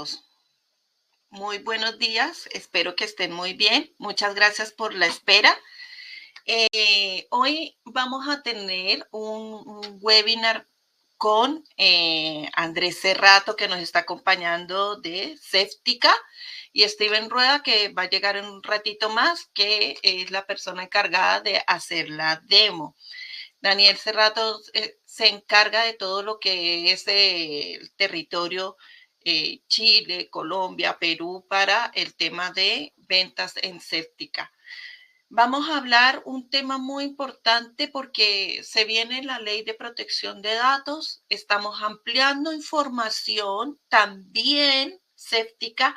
todos. Muy buenos días, espero que estén muy bien. Muchas gracias por la espera. Hoy vamos a tener un webinar con Andrés Cerrato, que nos está acompañando de Ceftica, y Steven Rueda, que va a llegar en un ratito más, que es la persona encargada de hacer la demo. Daniel Cerrato se encarga de todo lo que es el territorio Chile, Colombia, Perú para el tema de ventas en Ceftica. Vamos a hablar un tema muy importante porque se viene la ley de protección de datos, estamos ampliando información, también Ceftica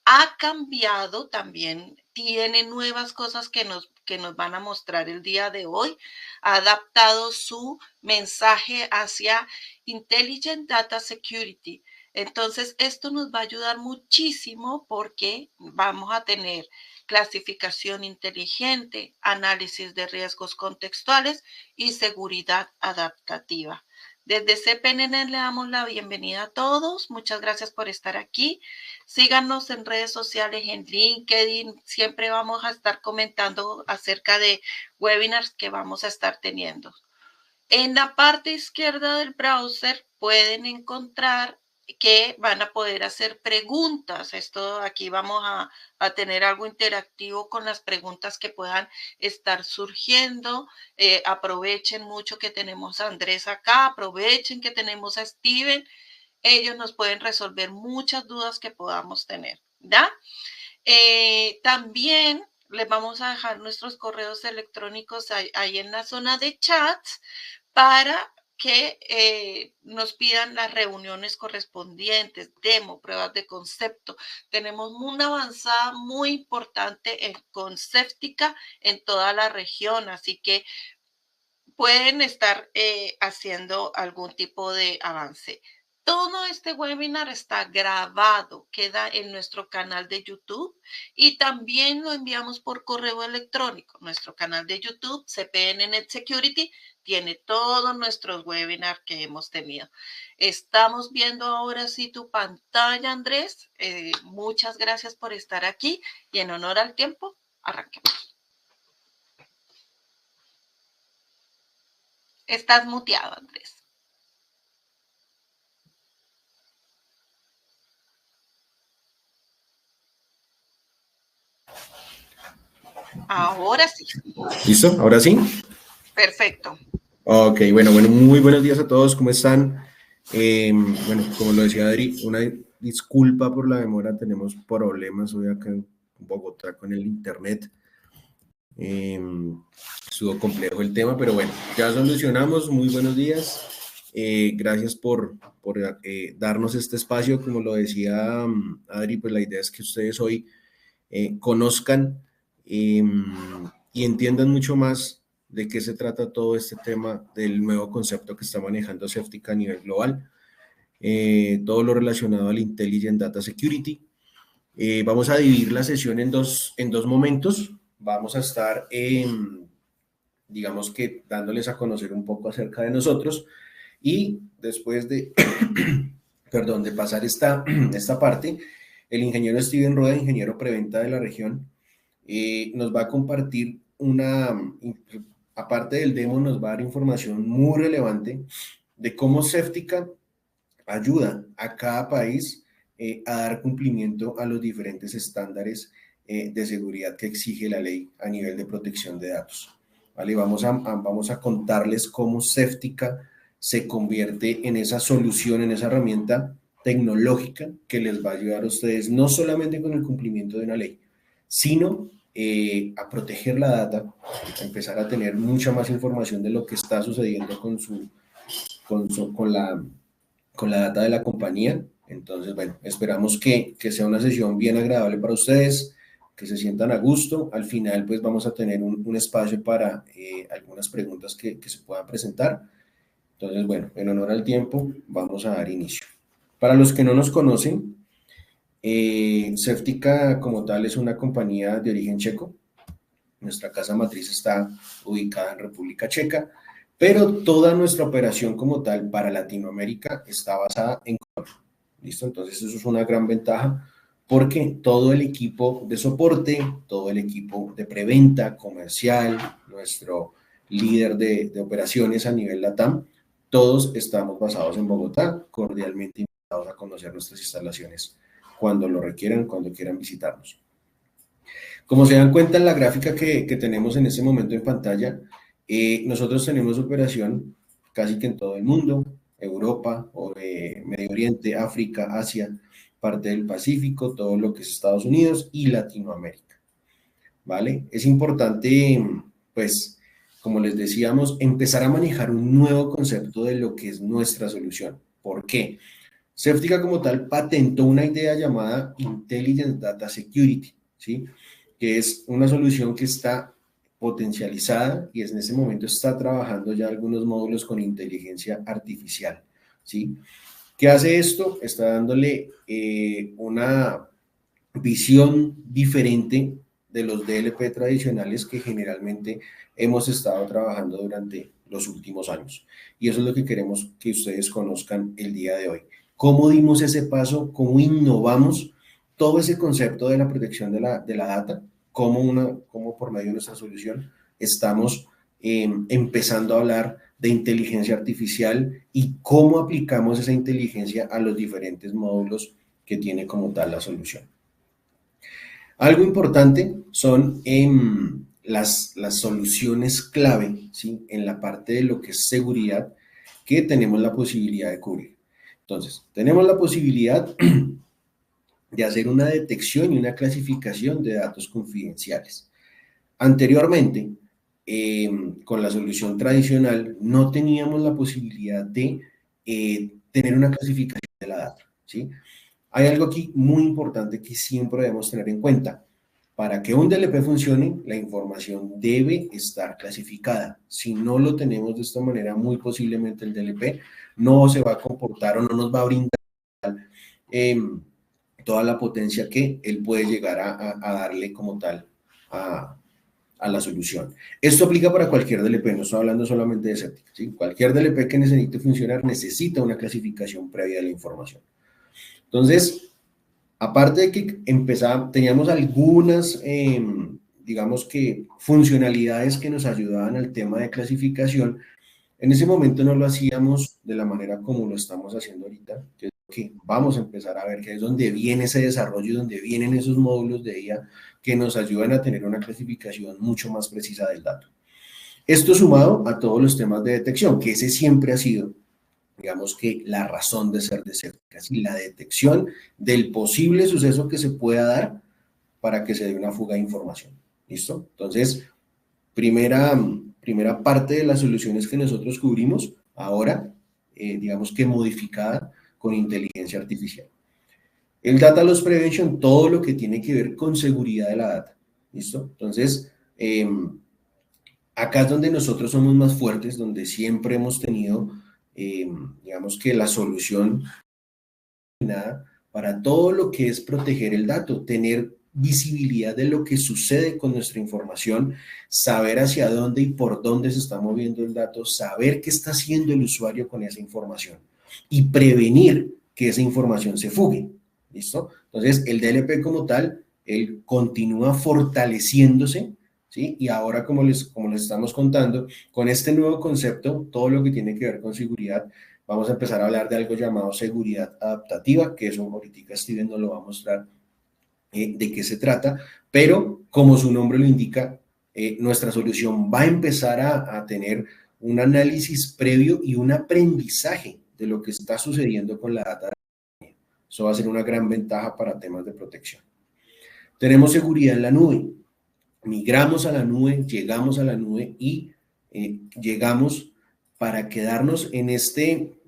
ha cambiado, también tiene nuevas cosas que nos van a mostrar el día de hoy, ha adaptado su mensaje hacia Intelligent Data Security. Entonces, esto nos va a ayudar muchísimo porque vamos a tener clasificación inteligente, análisis de riesgos contextuales y seguridad adaptativa. Desde CPNN le damos la bienvenida a todos. Muchas gracias por estar aquí. Síganos en redes sociales, en LinkedIn. Siempre vamos a estar comentando acerca de webinars que vamos a estar teniendo. En la parte izquierda del browser pueden encontrar que van a poder hacer preguntas. Esto aquí vamos a tener algo interactivo con las preguntas que puedan estar surgiendo. Aprovechen mucho que tenemos a Andrés acá, aprovechen que tenemos a Steven. Ellos nos pueden resolver muchas dudas que podamos tener, ¿ya? También les vamos a dejar nuestros correos electrónicos ahí en la zona de chats para que nos pidan las reuniones correspondientes, demo, pruebas de concepto. Tenemos una avanzada muy importante en Ceftica en toda la región, así que pueden estar haciendo algún tipo de avance. Todo este webinar está grabado, queda en nuestro canal de YouTube y también lo enviamos por correo electrónico. Nuestro canal de YouTube, CPN Net Security, tiene todos nuestros webinars que hemos tenido. Estamos viendo ahora sí tu pantalla, Andrés. Muchas gracias por estar aquí y en honor al tiempo, arranquemos. Estás muteado, Andrés. Ahora sí. ¿Listo? ¿Ahora sí? Perfecto. Ok, bueno, muy buenos días a todos, ¿cómo están? Bueno, como lo decía Adri, una disculpa por la demora, tenemos problemas hoy acá en Bogotá con el internet. Estuvo complejo el tema, pero bueno, ya solucionamos, muy buenos días. Gracias por darnos este espacio, como lo decía Adri, pues la idea es que ustedes hoy conozcan y entiendan mucho más de qué se trata todo este tema del nuevo concepto que está manejando Ceftica a nivel global, todo lo relacionado al Intelligent Data Security. Vamos a dividir la sesión en dos momentos. Vamos a estar, digamos que, dándoles a conocer un poco acerca de nosotros y después de, perdón, de pasar esta parte, el ingeniero Steven Rueda, ingeniero preventa de la región, nos va a compartir aparte del demo, nos va a dar información muy relevante de cómo Ceftica ayuda a cada país a dar cumplimiento a los diferentes estándares de seguridad que exige la ley a nivel de protección de datos. ¿Vale? Vamos a contarles cómo Ceftica se convierte en esa solución, en esa herramienta tecnológica que les va a ayudar a ustedes no solamente con el cumplimiento de una ley, sino a proteger la data, a empezar a tener mucha más información de lo que está sucediendo con la data de la compañía. Entonces, bueno, esperamos que sea una sesión bien agradable para ustedes, que se sientan a gusto. Al final, pues vamos a tener un espacio para algunas preguntas que se puedan presentar. Entonces, bueno, en honor al tiempo, vamos a dar inicio. Para los que no nos conocen, Ceftica como tal es una compañía de origen checo. Nuestra casa matriz está ubicada en República Checa, pero toda nuestra operación como tal para Latinoamérica está basada en Colombia. ¿Listo? Entonces eso es una gran ventaja porque todo el equipo de soporte, todo el equipo de preventa, comercial, nuestro líder de operaciones a nivel LATAM, todos estamos basados en Bogotá, cordialmente invitados a conocer nuestras instalaciones cuando lo requieran, cuando quieran visitarnos. Como se dan cuenta en la gráfica que tenemos en este momento en pantalla, nosotros tenemos operación casi que en todo el mundo, Europa, Medio Oriente, África, Asia, parte del Pacífico, todo lo que es Estados Unidos y Latinoamérica, ¿vale? Es importante, pues, como les decíamos, empezar a manejar un nuevo concepto de lo que es nuestra solución. ¿Por qué? Seftica como tal patentó una idea llamada Intelligent Data Security, ¿sí? Que es una solución que está potencializada y en ese momento está trabajando ya algunos módulos con inteligencia artificial, ¿sí? ¿Qué hace esto? Está dándole una visión diferente de los DLP tradicionales que generalmente hemos estado trabajando durante los últimos años. Y eso es lo que queremos que ustedes conozcan el día de hoy. ¿Cómo dimos ese paso? ¿Cómo innovamos todo ese concepto de la protección de la data? ¿Cómo por medio de nuestra solución estamos empezando a hablar de inteligencia artificial y cómo aplicamos esa inteligencia a los diferentes módulos que tiene como tal la solución? Algo importante son las soluciones clave, ¿sí? En la parte de lo que es seguridad que tenemos la posibilidad de cubrir. Entonces, tenemos la posibilidad de hacer una detección y una clasificación de datos confidenciales. Anteriormente, con la solución tradicional, no teníamos la posibilidad de tener una clasificación de la data, ¿sí? Hay algo aquí muy importante que siempre debemos tener en cuenta. Para que un DLP funcione, la información debe estar clasificada. Si no lo tenemos de esta manera, muy posiblemente el DLP no se va a comportar o no nos va a brindar eh, toda la potencia que él puede llegar a darle como tal a la solución. Esto aplica para cualquier DLP, no estoy hablando solamente de Seftica, ¿sí? Cualquier DLP que necesite funcionar necesita una clasificación previa de la información. Entonces, aparte de que teníamos algunas, digamos que, funcionalidades que nos ayudaban al tema de clasificación, en ese momento no lo hacíamos de la manera como lo estamos haciendo ahorita, que vamos a empezar a ver, que es donde viene ese desarrollo y donde vienen esos módulos de IA que nos ayudan a tener una clasificación mucho más precisa del dato. Esto sumado a todos los temas de detección, que ese siempre ha sido, digamos que, la razón de ser de Seftica, ¿sí? La detección del posible suceso que se pueda dar para que se dé una fuga de información. ¿Listo? Entonces, primera parte de las soluciones que nosotros cubrimos, ahora, digamos que modificada con inteligencia artificial. El Data Loss Prevention, todo lo que tiene que ver con seguridad de la data. ¿Listo? Entonces, acá es donde nosotros somos más fuertes, donde siempre hemos tenido, digamos que la solución para todo lo que es proteger el dato, tener visibilidad de lo que sucede con nuestra información, saber hacia dónde y por dónde se está moviendo el dato, saber qué está haciendo el usuario con esa información y prevenir que esa información se fugue. ¿Listo? Entonces, el DLP como tal, él continúa fortaleciéndose, ¿sí? Y ahora, como les estamos contando, con este nuevo concepto, todo lo que tiene que ver con seguridad, vamos a empezar a hablar de algo llamado seguridad adaptativa, que eso ahorita Steven nos lo va a mostrar de qué se trata, pero como su nombre lo indica, nuestra solución va a empezar a tener un análisis previo y un aprendizaje de lo que está sucediendo con la data. Eso va a ser una gran ventaja para temas de protección. Tenemos seguridad en la nube. Migramos a la nube, llegamos a la nube y llegamos para quedarnos en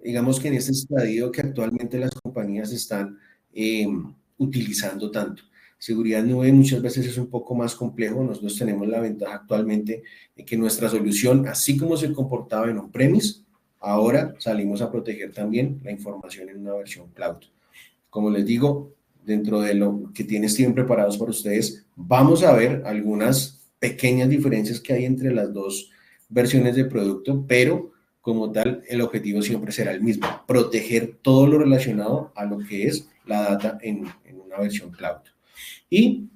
digamos que en este estadio que actualmente las compañías están utilizando tanto. Seguridad en nube muchas veces es un poco más complejo. Nosotros tenemos la ventaja actualmente de que nuestra solución, así como se comportaba en on-premise, ahora salimos a proteger también la información en una versión cloud. Como les digo, dentro de lo que tiene Steven preparados para ustedes, vamos a ver algunas pequeñas diferencias que hay entre las dos versiones de producto, pero como tal, el objetivo siempre será el mismo, proteger todo lo relacionado a lo que es la data en una versión cloud. Y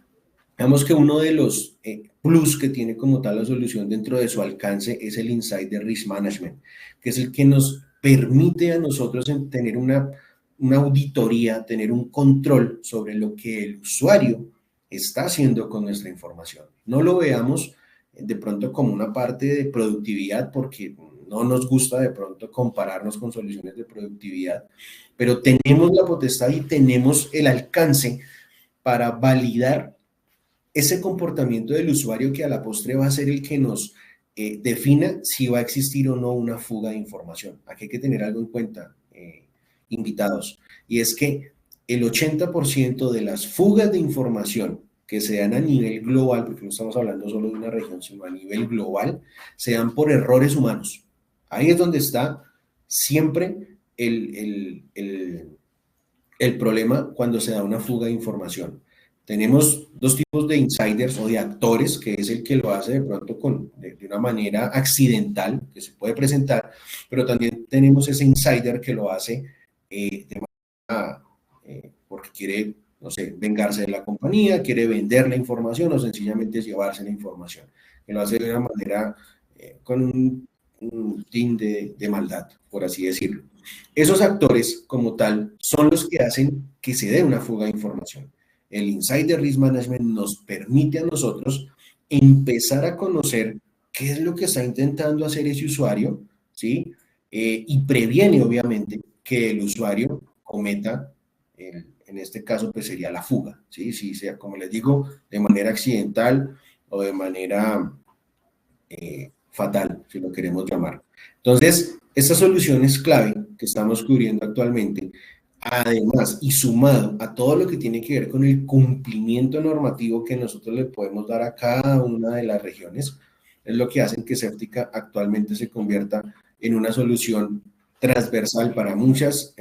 digamos que uno de los plus que tiene como tal la solución dentro de su alcance es el Insight de Risk Management, que es el que nos permite a nosotros tener una auditoría, tener un control sobre lo que el usuario está haciendo con nuestra información. No lo veamos de pronto como una parte de productividad, porque no nos gusta de pronto compararnos con soluciones de productividad, pero tenemos la potestad y tenemos el alcance para validar ese comportamiento del usuario que a la postre va a ser el que nos defina si va a existir o no una fuga de información. Aquí hay que tener algo en cuenta, invitados, y es que el 80% de las fugas de información que se dan a nivel global, porque no estamos hablando solo de una región, sino a nivel global, se dan por errores humanos. Ahí es donde está siempre el problema cuando se da una fuga de información. Tenemos dos tipos de insiders o de actores, que es el que lo hace de pronto de una manera accidental, que se puede presentar, pero también tenemos ese insider que lo hace de manera, porque quiere, no sé, vengarse de la compañía, quiere vender la información o sencillamente llevarse la información, que lo hace de una manera con un tint de maldad, por así decirlo. Esos actores, como tal, son los que hacen que se dé una fuga de información. El Insight de Risk Management nos permite a nosotros empezar a conocer qué es lo que está intentando hacer ese usuario, ¿sí? Y previene, obviamente, que el usuario cometa, en este caso, pues sería la fuga, ¿sí? Si sea, como les digo, de manera accidental o de manera fatal, si lo queremos llamar. Entonces, esta solución es clave que estamos cubriendo actualmente, además y sumado a todo lo que tiene que ver con el cumplimiento normativo que nosotros le podemos dar a cada una de las regiones, es lo que hace que Séptica actualmente se convierta en una solución transversal para muchas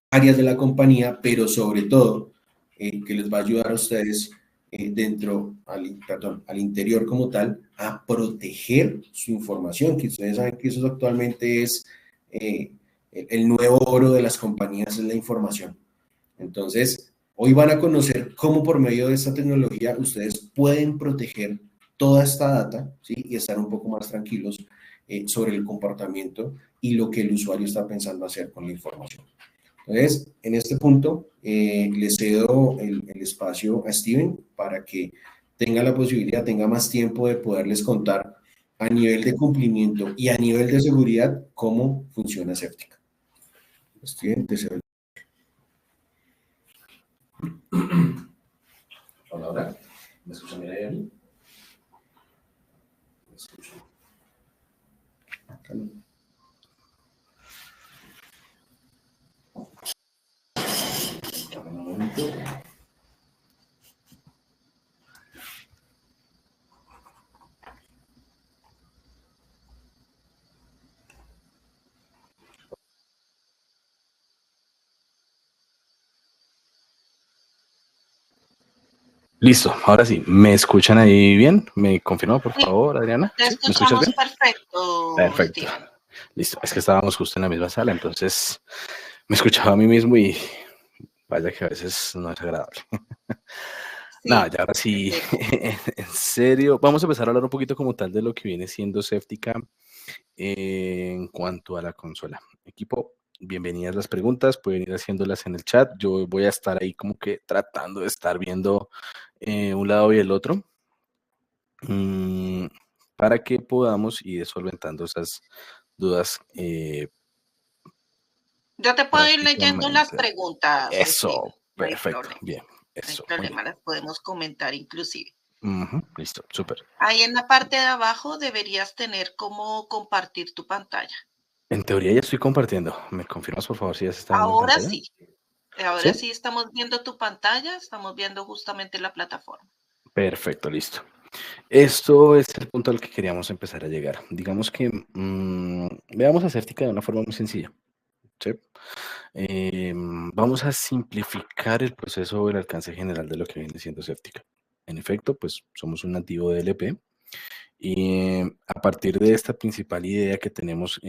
áreas de la compañía, pero sobre todo que les va a ayudar a ustedes al interior como tal, a proteger su información, que ustedes saben que eso actualmente es el nuevo oro de las compañías, es la información. Entonces, hoy van a conocer cómo por medio de esta tecnología ustedes pueden proteger toda esta data, ¿sí? Y estar un poco más tranquilos sobre el comportamiento y lo que el usuario está pensando hacer con la información. Entonces, en este punto, le cedo el espacio a Steven para que tenga la posibilidad, tenga más tiempo de poderles contar a nivel de cumplimiento y a nivel de seguridad cómo funciona Séptica. Steven, te cedo. Hola, hola. ¿Me escuchan bien ahí a mí? ¿Me escuchan? Un momento. Listo, ahora sí, ¿me escuchan ahí bien? ¿Me confirma, por favor, Adriana? Te ¿Sí? ¿Me escuchas escuchamos bien? perfecto, Perfecto. Steven. Listo, es que estábamos justo en la misma sala, entonces me escuchaba a mí mismo y vaya que a veces no es agradable. Nada, Sí, ya ahora sí, perfecto. en serio, vamos a empezar a hablar un poquito como tal de lo que viene siendo Séptica en cuanto a la consola. Equipo, bienvenidas las preguntas, pueden ir haciéndolas en el chat. Yo voy a estar ahí como que tratando de estar viendo un lado y el otro para que podamos ir solventando esas dudas Yo te puedo ir leyendo las prácticamente. preguntas, Steven. Eso, No hay perfecto, problema. bien, No hay eso, muy bien. problema, las podemos comentar inclusive. Listo, súper. Ahí en la parte de abajo deberías tener cómo compartir tu pantalla. En teoría ya estoy compartiendo. ¿Me confirmas, por favor, si ya se está viendo en Ahora pantalla? sí. ¿Sí? Ahora sí estamos viendo tu pantalla, estamos viendo justamente la plataforma. Perfecto, listo. Esto es el punto al que queríamos empezar a llegar. Digamos que veamos a Certica de una forma muy sencilla. ¿Sí? Vamos a simplificar el proceso o el alcance general de lo que viene siendo Certica. En efecto, pues somos un nativo de LP. Y a partir de esta principal idea que tenemos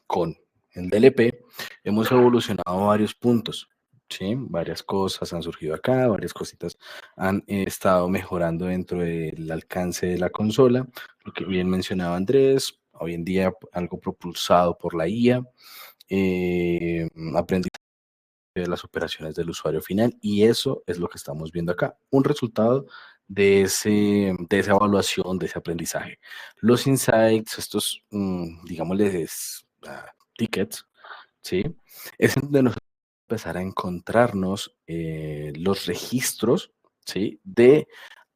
con el DLP, hemos evolucionado varios puntos, ¿sí? Varias cosas han surgido acá, varias cositas han estado mejorando dentro del alcance de la consola, lo que bien mencionaba Andrés, hoy en día algo propulsado por la IA, aprendizaje de las operaciones del usuario final, y eso es lo que estamos viendo acá, un resultado de esa evaluación, de ese aprendizaje. Los insights, estos, digámosles, tickets, ¿sí? Es en donde nos empezar a encontrarnos los registros, ¿sí? De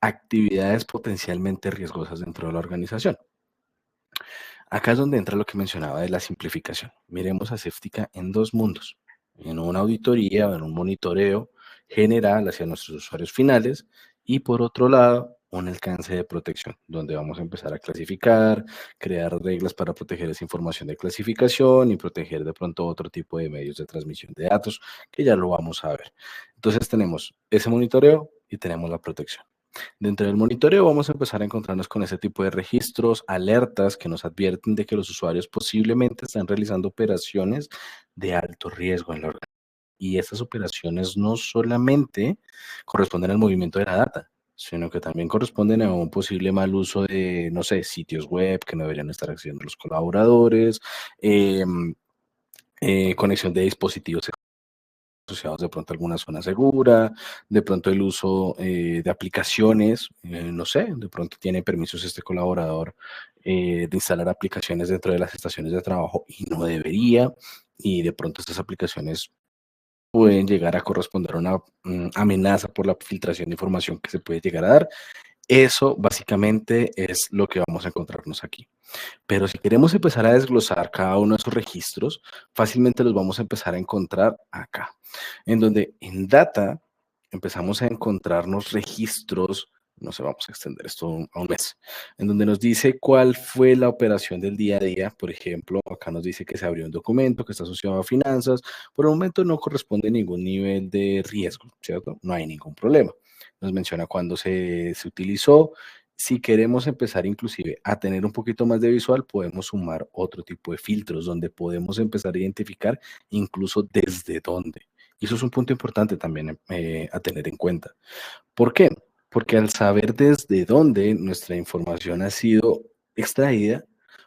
actividades potencialmente riesgosas dentro de la organización. Acá es donde entra lo que mencionaba de la simplificación. Miremos a Safetica en dos mundos, en una auditoría o en un monitoreo general hacia nuestros usuarios finales y por otro lado, un alcance de protección, donde vamos a empezar a clasificar, crear reglas para proteger esa información de clasificación y proteger de pronto otro tipo de medios de transmisión de datos, que ya lo vamos a ver. Entonces tenemos ese monitoreo y tenemos la protección. Dentro del monitoreo vamos a empezar a encontrarnos con ese tipo de registros, alertas que nos advierten de que los usuarios posiblemente están realizando operaciones de alto riesgo en la organización. Y estas operaciones no solamente corresponden al movimiento de la data, sino que también corresponden a un posible mal uso de, no sé, sitios web que no deberían estar accediendo los colaboradores, conexión de dispositivos asociados de pronto a alguna zona segura, de pronto el uso de aplicaciones, no sé, de pronto tiene permisos este colaborador de instalar aplicaciones dentro de las estaciones de trabajo y no debería, y de pronto estas aplicaciones pueden llegar a corresponder a una amenaza por la filtración de información que se puede llegar a dar. Eso básicamente es lo que vamos a encontrarnos aquí. Pero si queremos empezar a desglosar cada uno de esos registros, fácilmente los vamos a empezar a encontrar acá, en donde en data empezamos a encontrarnos registros, no sé, vamos a extender esto a un mes, en donde nos dice cuál fue la operación del día a día. Por ejemplo, acá nos dice que se abrió un documento que está asociado a finanzas. Por el momento no corresponde a ningún nivel de riesgo, ¿cierto? No hay ningún problema. Nos menciona cuándo se utilizó. Si queremos empezar inclusive a tener un poquito más de visual, podemos sumar otro tipo de filtros donde podemos empezar a identificar incluso desde dónde. Y eso es un punto importante también a tener en cuenta. ¿Por qué? Porque al saber desde dónde nuestra información ha sido extraída,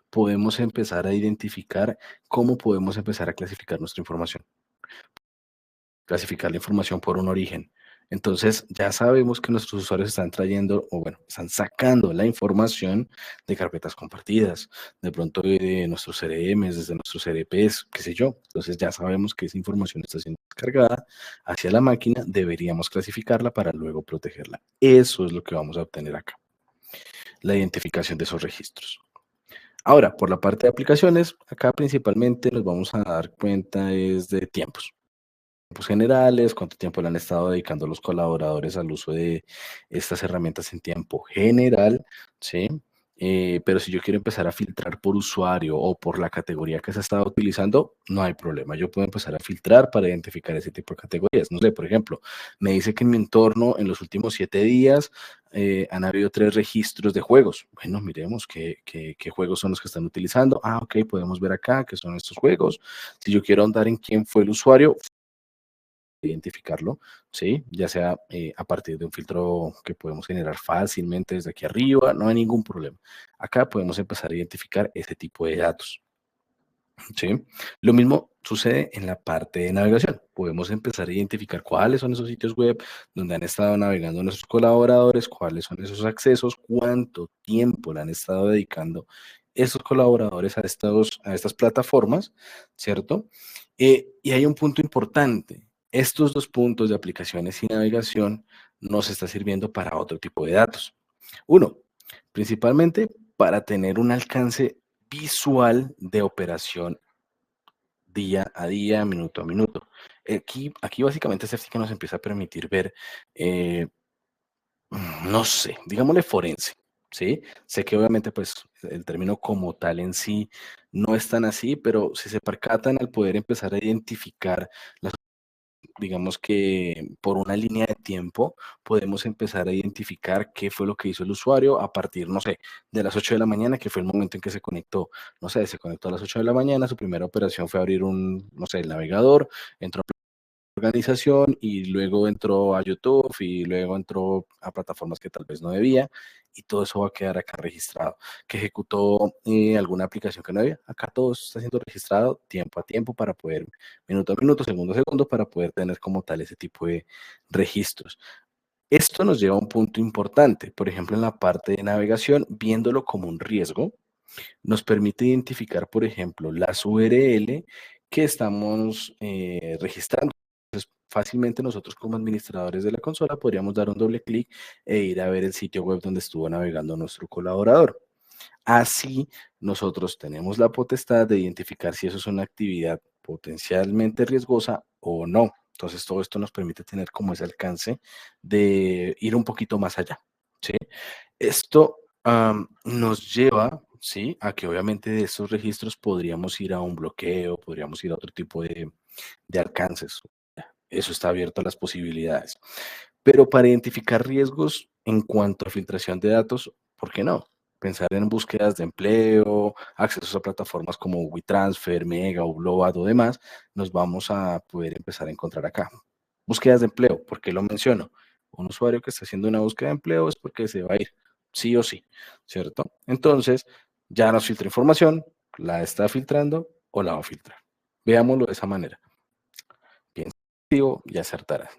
podemos empezar a identificar cómo podemos empezar a clasificar nuestra información. Clasificar la información por un origen. Entonces, ya sabemos que nuestros usuarios están trayendo, o bueno, están sacando la información de carpetas compartidas, de pronto de nuestros CRMs, desde nuestros ERPs, qué sé yo. Entonces, ya sabemos que esa información está siendo descargada hacia la máquina, deberíamos clasificarla para luego protegerla. Eso es lo que vamos a obtener acá, la identificación de esos registros. Ahora, por la parte de aplicaciones, acá principalmente nos vamos a dar cuenta es de tiempos generales, cuánto tiempo le han estado dedicando los colaboradores al uso de estas herramientas en tiempo general, ¿sí? Pero si yo quiero empezar a filtrar por usuario o por la categoría que se ha estado utilizando, no hay problema. Yo puedo empezar a filtrar para identificar ese tipo de categorías. No sé, por ejemplo, me dice que en mi entorno en los últimos 7 días han habido 3 registros de juegos. Bueno, miremos qué juegos son los que están utilizando. Ah, ok, podemos ver acá qué son estos juegos. Si yo quiero andar en quién fue el usuario, identificarlo, ¿sí? Ya sea a partir de un filtro que podemos generar fácilmente desde aquí arriba, no hay ningún problema. Acá podemos empezar a identificar este tipo de datos, ¿sí? Lo mismo sucede en la parte de navegación. Podemos empezar a identificar cuáles son esos sitios web donde han estado navegando nuestros colaboradores, cuáles son esos accesos, cuánto tiempo le han estado dedicando esos colaboradores a estas plataformas, ¿cierto? Y hay un punto importante. Estos dos puntos de aplicaciones y navegación nos está sirviendo para otro tipo de datos. Uno, principalmente para tener un alcance visual de operación día a día, minuto a minuto. Aquí básicamente Safetica nos empieza a permitir ver, no sé, digámosle forense, ¿sí? Sé que obviamente pues el término como tal en sí no es tan así, pero si se percatan al poder empezar a identificar las digamos que por una línea de tiempo podemos empezar a identificar qué fue lo que hizo el usuario a partir, no sé, de las 8 de la mañana, que fue el momento en que se conectó. No sé, se conectó a las 8 de la mañana, su primera operación fue abrir un, no sé, el navegador, entró a la organización y luego entró a YouTube y luego entró a plataformas que tal vez no debía, y todo eso va a quedar acá registrado. Que ejecutó alguna aplicación que no debía, acá todo está siendo registrado tiempo a tiempo para poder, minuto a minuto, segundo a segundo, para poder tener como tal ese tipo de registros. Esto nos lleva a un punto importante, por ejemplo, en la parte de navegación, viéndolo como un riesgo, nos permite identificar, por ejemplo, las URL que estamos registrando. Entonces, fácilmente nosotros como administradores de la consola podríamos dar un doble clic e ir a ver el sitio web donde estuvo navegando nuestro colaborador. Así, nosotros tenemos la potestad de identificar si eso es una actividad potencialmente riesgosa o no. Entonces, todo esto nos permite tener como ese alcance de ir un poquito más allá, ¿sí? Esto nos lleva, ¿sí?, a que obviamente de estos registros podríamos ir a un bloqueo, podríamos ir a otro tipo de alcances. Eso está abierto a las posibilidades. Pero para identificar riesgos en cuanto a filtración de datos, ¿por qué no? Pensar en búsquedas de empleo, accesos a plataformas como WeTransfer, Mega, Upload o demás, nos vamos a poder empezar a encontrar acá. Búsquedas de empleo, ¿por qué lo menciono? Un usuario que está haciendo una búsqueda de empleo es porque se va a ir, sí o sí, ¿cierto? Entonces, ya nos filtra información, la está filtrando o la va a filtrar. Veámoslo de esa manera. Bien, y acertará.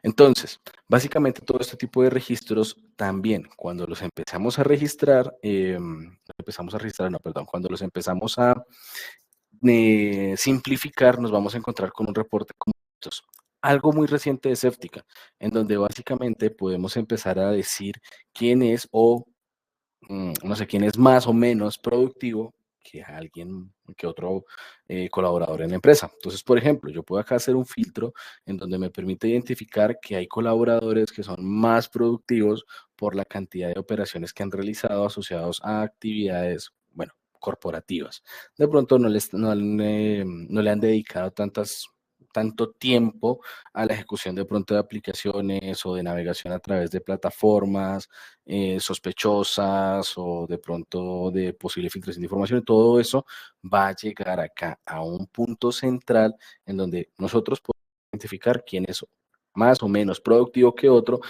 Entonces, básicamente todo este tipo de registros también, cuando los empezamos a registrar, no, perdón, cuando los empezamos a simplificar, nos vamos a encontrar con un reporte como estos. Algo muy reciente de Séptica, en donde básicamente podemos empezar a decir quién es o no sé, quién es más o menos productivo que alguien, que otro colaborador en la empresa. Entonces, por ejemplo, yo puedo acá hacer un filtro en donde me permite identificar que hay colaboradores que son más productivos por la cantidad de operaciones que han realizado asociados a actividades, bueno, corporativas. De pronto no le han dedicado tanto tiempo a la ejecución de pronto de aplicaciones o de navegación a través de plataformas sospechosas o de pronto de posible filtración de información. Todo eso va a llegar acá a un punto central en donde nosotros podemos identificar quién es más o menos productivo que otro,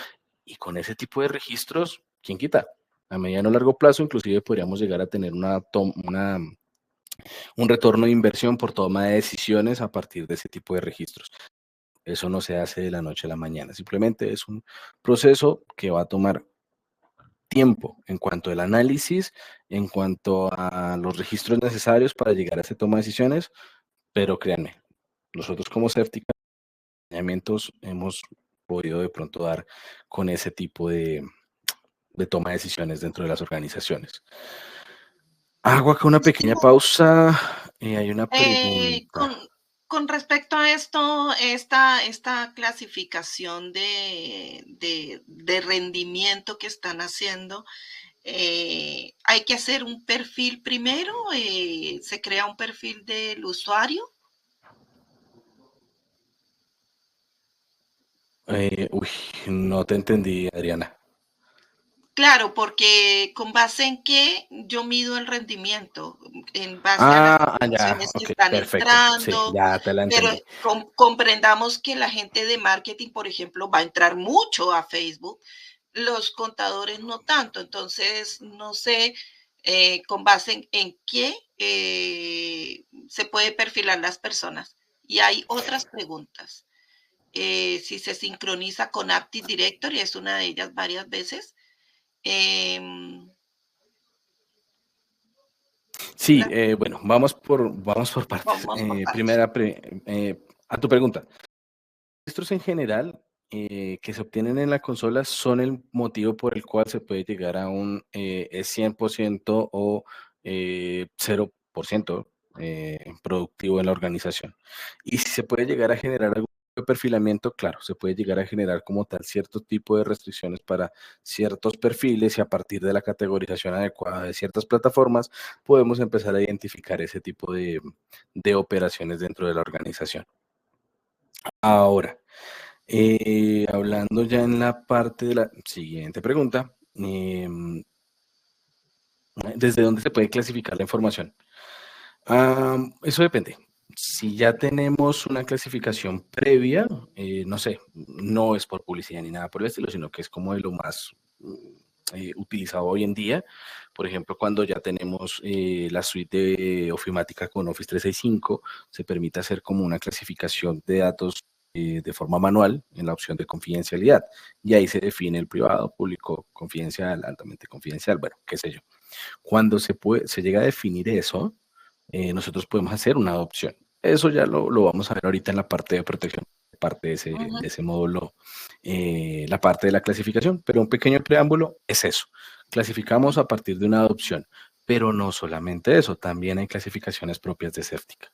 y con ese tipo de registros, ¿quién quita? A mediano o largo plazo, inclusive podríamos llegar a tener un retorno de inversión por toma de decisiones a partir de ese tipo de registros. Eso no se hace de la noche a la mañana, simplemente es un proceso que va a tomar tiempo en cuanto al análisis, en cuanto a los registros necesarios para llegar a esa toma de decisiones, pero créanme, nosotros como Séptica hemos podido de pronto dar con ese tipo de toma de decisiones dentro de las organizaciones. Hago acá una pequeña pausa. Hay una pregunta. Con respecto a esto, esta clasificación de rendimiento que están haciendo, hay que hacer un perfil primero, se crea un perfil del usuario. Uy, no te entendí, Adriana. Claro, porque con base en qué yo mido el rendimiento, en base a las Ya, informaciones que ok, están perfecto. Sí, entrando, ya te la pero entendí. comprendamos que la gente de marketing, por ejemplo, va a entrar mucho a Facebook, los contadores no tanto, entonces no sé con base en qué se puede perfilar las personas. Y hay otras preguntas. Si se sincroniza con Active Directory, es una de ellas varias veces. Eh, Sí, bueno, vamos por partes. vamos por partes. Primera, a tu pregunta. Registros en general que se obtienen en la consola son el motivo por el cual se puede llegar a un 100% o 0% productivo en la organización. Y si se puede llegar a generar algún tipo de perfilamiento, claro, se puede llegar a generar como tal cierto tipo de restricciones para ciertos perfiles, y a partir de la categorización adecuada de ciertas plataformas podemos empezar a identificar ese tipo de operaciones dentro de la organización. Ahora, hablando ya en la parte de la siguiente pregunta, ¿desde dónde se puede clasificar la información? Eso depende. Si ya tenemos una clasificación previa, no sé, no es por publicidad ni nada por el estilo, sino que es como de lo más utilizado hoy en día. Por ejemplo, cuando ya tenemos la suite de ofimática con Office 365, se permite hacer como una clasificación de datos de forma manual en la opción de confidencialidad. Y ahí se define el privado, público, confidencial, altamente confidencial, bueno, qué sé yo. Cuando se llega a definir eso, nosotros podemos hacer una adopción. Eso ya lo vamos a ver ahorita en la parte de protección, parte de ese módulo, la parte de la clasificación, pero un pequeño preámbulo es eso. Clasificamos a partir de una adopción, pero no solamente eso, también hay clasificaciones propias de Certica.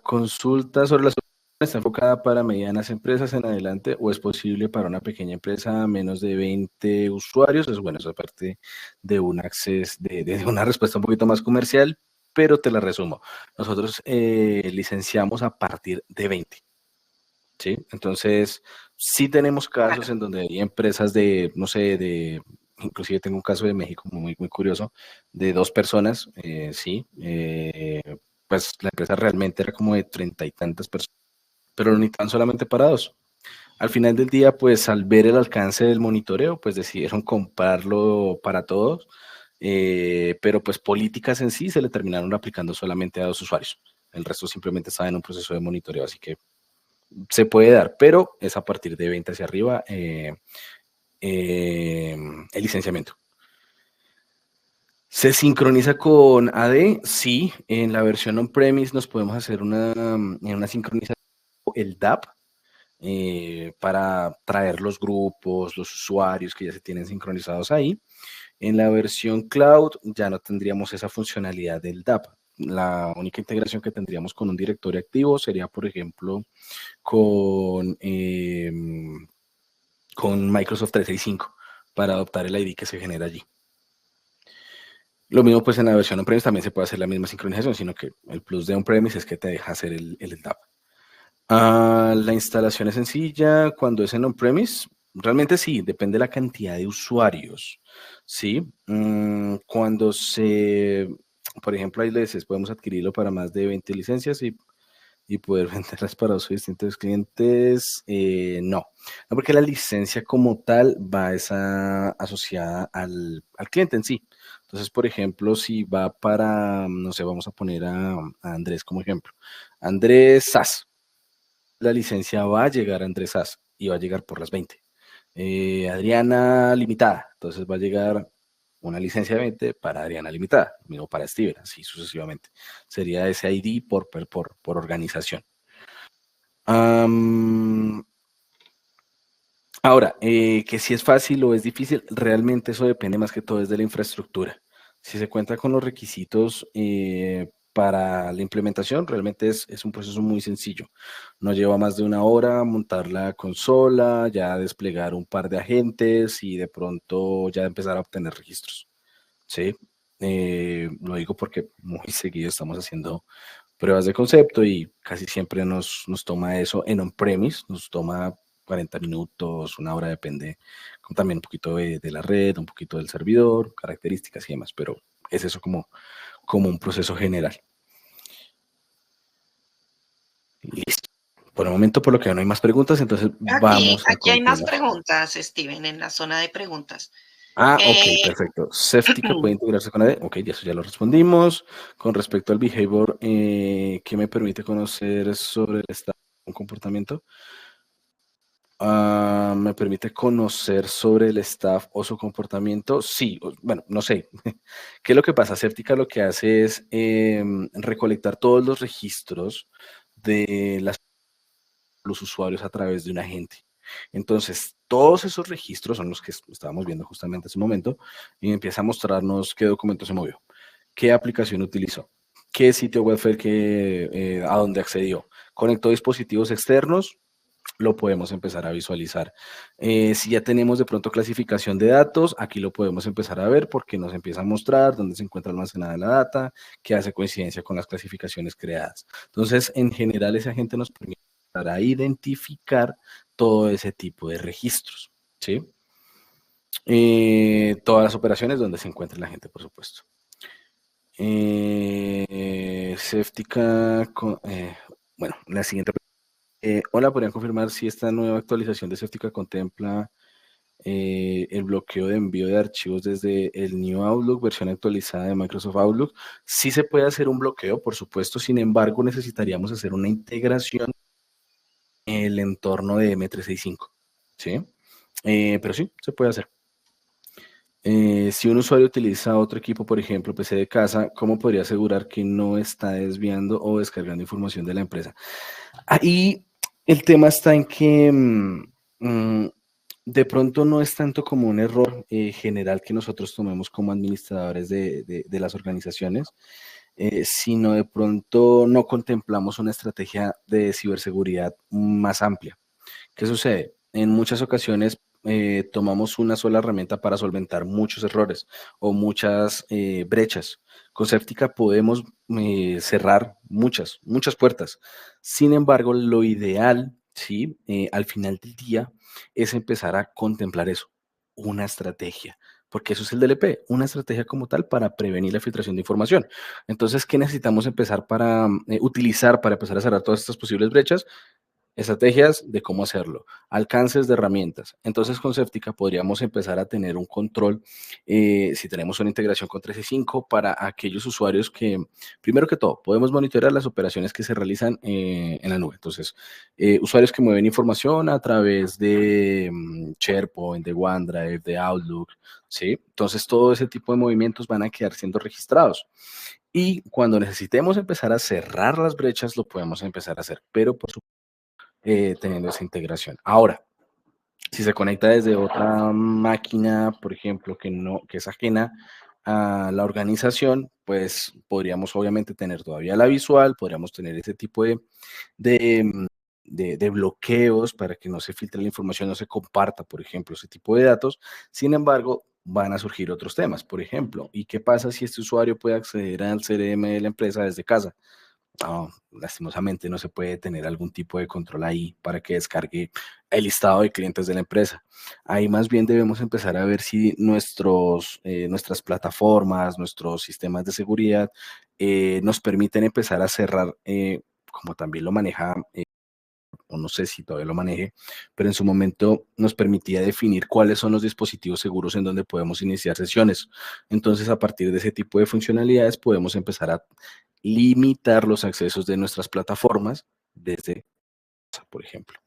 Consulta sobre la solución, ¿está enfocada para medianas empresas en adelante o es posible para una pequeña empresa menos de 20 usuarios? Es bueno, eso aparte de un acceso, de una respuesta un poquito más comercial, pero te la resumo. Nosotros licenciamos a partir de 20. ¿Sí? Entonces, sí tenemos casos en donde hay empresas de, no sé, inclusive tengo un caso de México muy, muy curioso, de 2 personas, sí, pues la empresa realmente era como de 30 y tantas personas, pero lo necesitaban solamente para 2. Al final del día, pues al ver el alcance del monitoreo, pues decidieron comprarlo para todos, pero pues políticas en sí se le terminaron aplicando solamente a 2 usuarios. El resto simplemente estaba en un proceso de monitoreo, así que se puede dar, pero es a partir de 20 hacia arriba el licenciamiento. ¿Se sincroniza con AD? Sí, en la versión on-premise nos podemos hacer una sincronización, el DAP, para traer los grupos, los usuarios que ya se tienen sincronizados ahí. En la versión cloud ya no tendríamos esa funcionalidad del DAP. La única integración que tendríamos con un directorio activo sería, por ejemplo, con Microsoft 365 para adoptar el ID que se genera allí. Lo mismo pues en la versión on-premise también se puede hacer la misma sincronización, sino que el plus de on-premise es que te deja hacer el DAP. La instalación es sencilla. Cuando es en on-premise, realmente sí, depende de la cantidad de usuarios, ¿sí? Cuando por ejemplo, hay veces podemos adquirirlo para más de 20 licencias y poder venderlas para sus distintos clientes, no, porque la licencia como tal va asociada al cliente en sí. Entonces, por ejemplo, si va para, no sé, vamos a poner a Andrés como ejemplo. Andrés SAS, la licencia va a llegar a Andrés SAS y va a llegar por las 20. Adriana Limitada, entonces va a llegar una licencia de 20 para Adriana Limitada, mismo para Steven, así sucesivamente. Sería ese ID por organización. Ahora, que si es fácil o es difícil, realmente eso depende más que todo de la infraestructura. Si se cuenta con los requisitos para la implementación, realmente es un proceso muy sencillo. No lleva más de 1 hora montar la consola, ya desplegar un par de agentes y de pronto ya empezar a obtener registros. ¿Sí? Lo digo porque muy seguido estamos haciendo pruebas de concepto y casi siempre nos toma eso en on-premise, nos toma 40 minutos, 1 hora, depende también un poquito de la red, un poquito del servidor, características y demás, pero es eso como un proceso general. Listo. Por el momento, por lo que no hay más preguntas, entonces vamos a aquí hay más continuar. preguntas, Steven, en la zona de preguntas. Ok, perfecto. Certica puede integrarse con AD. Ok, eso ya lo respondimos. Con respecto al behavior, ¿qué me permite conocer sobre el estado de un comportamiento? ¿Me permite conocer sobre el staff o su comportamiento? Sí, bueno, no sé. ¿Qué es lo que pasa? Certica lo que hace es recolectar todos los registros de los usuarios a través de un agente. Entonces, todos esos registros son los que estábamos viendo justamente en ese momento y empieza a mostrarnos qué documento se movió, qué aplicación utilizó, qué sitio web fue a dónde accedió, conectó dispositivos externos, lo podemos empezar a visualizar. Si ya tenemos de pronto clasificación de datos, aquí lo podemos empezar a ver porque nos empieza a mostrar dónde se encuentra almacenada la data, que hace coincidencia con las clasificaciones creadas. Entonces, en general, ese agente nos permite para identificar todo ese tipo de registros, ¿sí? Todas las operaciones donde se encuentra la gente, por supuesto. Seftica, bueno, la siguiente. Hola, ¿podrían confirmar si esta nueva actualización de Seftica contempla el bloqueo de envío de archivos desde el New Outlook, versión actualizada de Microsoft Outlook? Sí se puede hacer un bloqueo, por supuesto, sin embargo, necesitaríamos hacer una integración en el entorno de M365, ¿sí? Pero sí, se puede hacer. Si un usuario utiliza otro equipo, por ejemplo, PC de casa, ¿cómo podría asegurar que no está desviando o descargando información de la empresa? Ahí el tema está en que de pronto no es tanto como un error general que nosotros tomemos como administradores de las organizaciones, sino de pronto no contemplamos una estrategia de ciberseguridad más amplia. ¿Qué sucede? En muchas ocasiones tomamos una sola herramienta para solventar muchos errores o muchas brechas. Con Seftica podemos cerrar muchas puertas. Sin embargo, lo ideal, ¿sí? Al final del día, es empezar a contemplar eso, una estrategia, porque eso es el DLP, una estrategia como tal para prevenir la filtración de información. Entonces, ¿qué necesitamos empezar para utilizar para empezar a cerrar todas estas posibles brechas? Estrategias de cómo hacerlo, alcances de herramientas. Entonces, con Seftica podríamos empezar a tener un control, si tenemos una integración con 365, para aquellos usuarios que, primero que todo, podemos monitorear las operaciones que se realizan en la nube. Entonces, usuarios que mueven información a través de SharePoint, de OneDrive, de Outlook, ¿sí? Entonces, todo ese tipo de movimientos van a quedar siendo registrados. Y cuando necesitemos empezar a cerrar las brechas, lo podemos empezar a hacer, pero por supuesto, teniendo esa integración. Ahora, si se conecta desde otra máquina, por ejemplo, que es ajena a la organización, pues podríamos obviamente tener todavía la visual, podríamos tener ese tipo de bloqueos para que no se filtre la información, no se comparta, por ejemplo, ese tipo de datos. Sin embargo, van a surgir otros temas, por ejemplo, ¿y qué pasa si este usuario puede acceder al CRM de la empresa desde casa? No, lastimosamente no se puede tener algún tipo de control ahí para que descargue el listado de clientes de la empresa. Ahí más bien debemos empezar a ver si nuestras plataformas, nuestros sistemas de seguridad nos permiten empezar a cerrar, como también lo maneja, o no sé si todavía lo maneje, pero en su momento nos permitía definir cuáles son los dispositivos seguros en donde podemos iniciar sesiones. Entonces, a partir de ese tipo de funcionalidades, podemos empezar a limitar los accesos de nuestras plataformas desde casa, por ejemplo.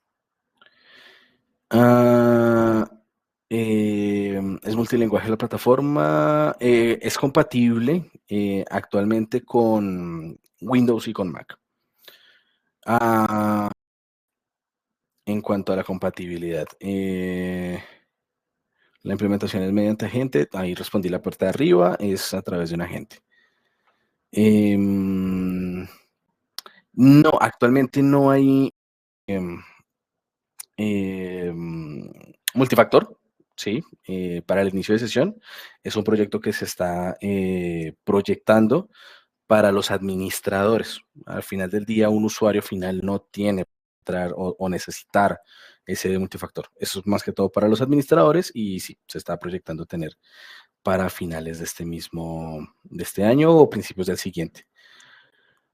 ¿Es multilingüe la plataforma? Es compatible actualmente con Windows y con Mac. En cuanto a la compatibilidad, la implementación es mediante agente, ahí respondí la puerta de arriba, es a través de un agente. No, actualmente no hay multifactor, sí, para el inicio de sesión. Es un proyecto que se está proyectando para los administradores. Al final del día, un usuario final no tiene que entrar o necesitar ese multifactor. Eso es más que todo para los administradores y sí, se está proyectando tener para finales de este año o principios del siguiente.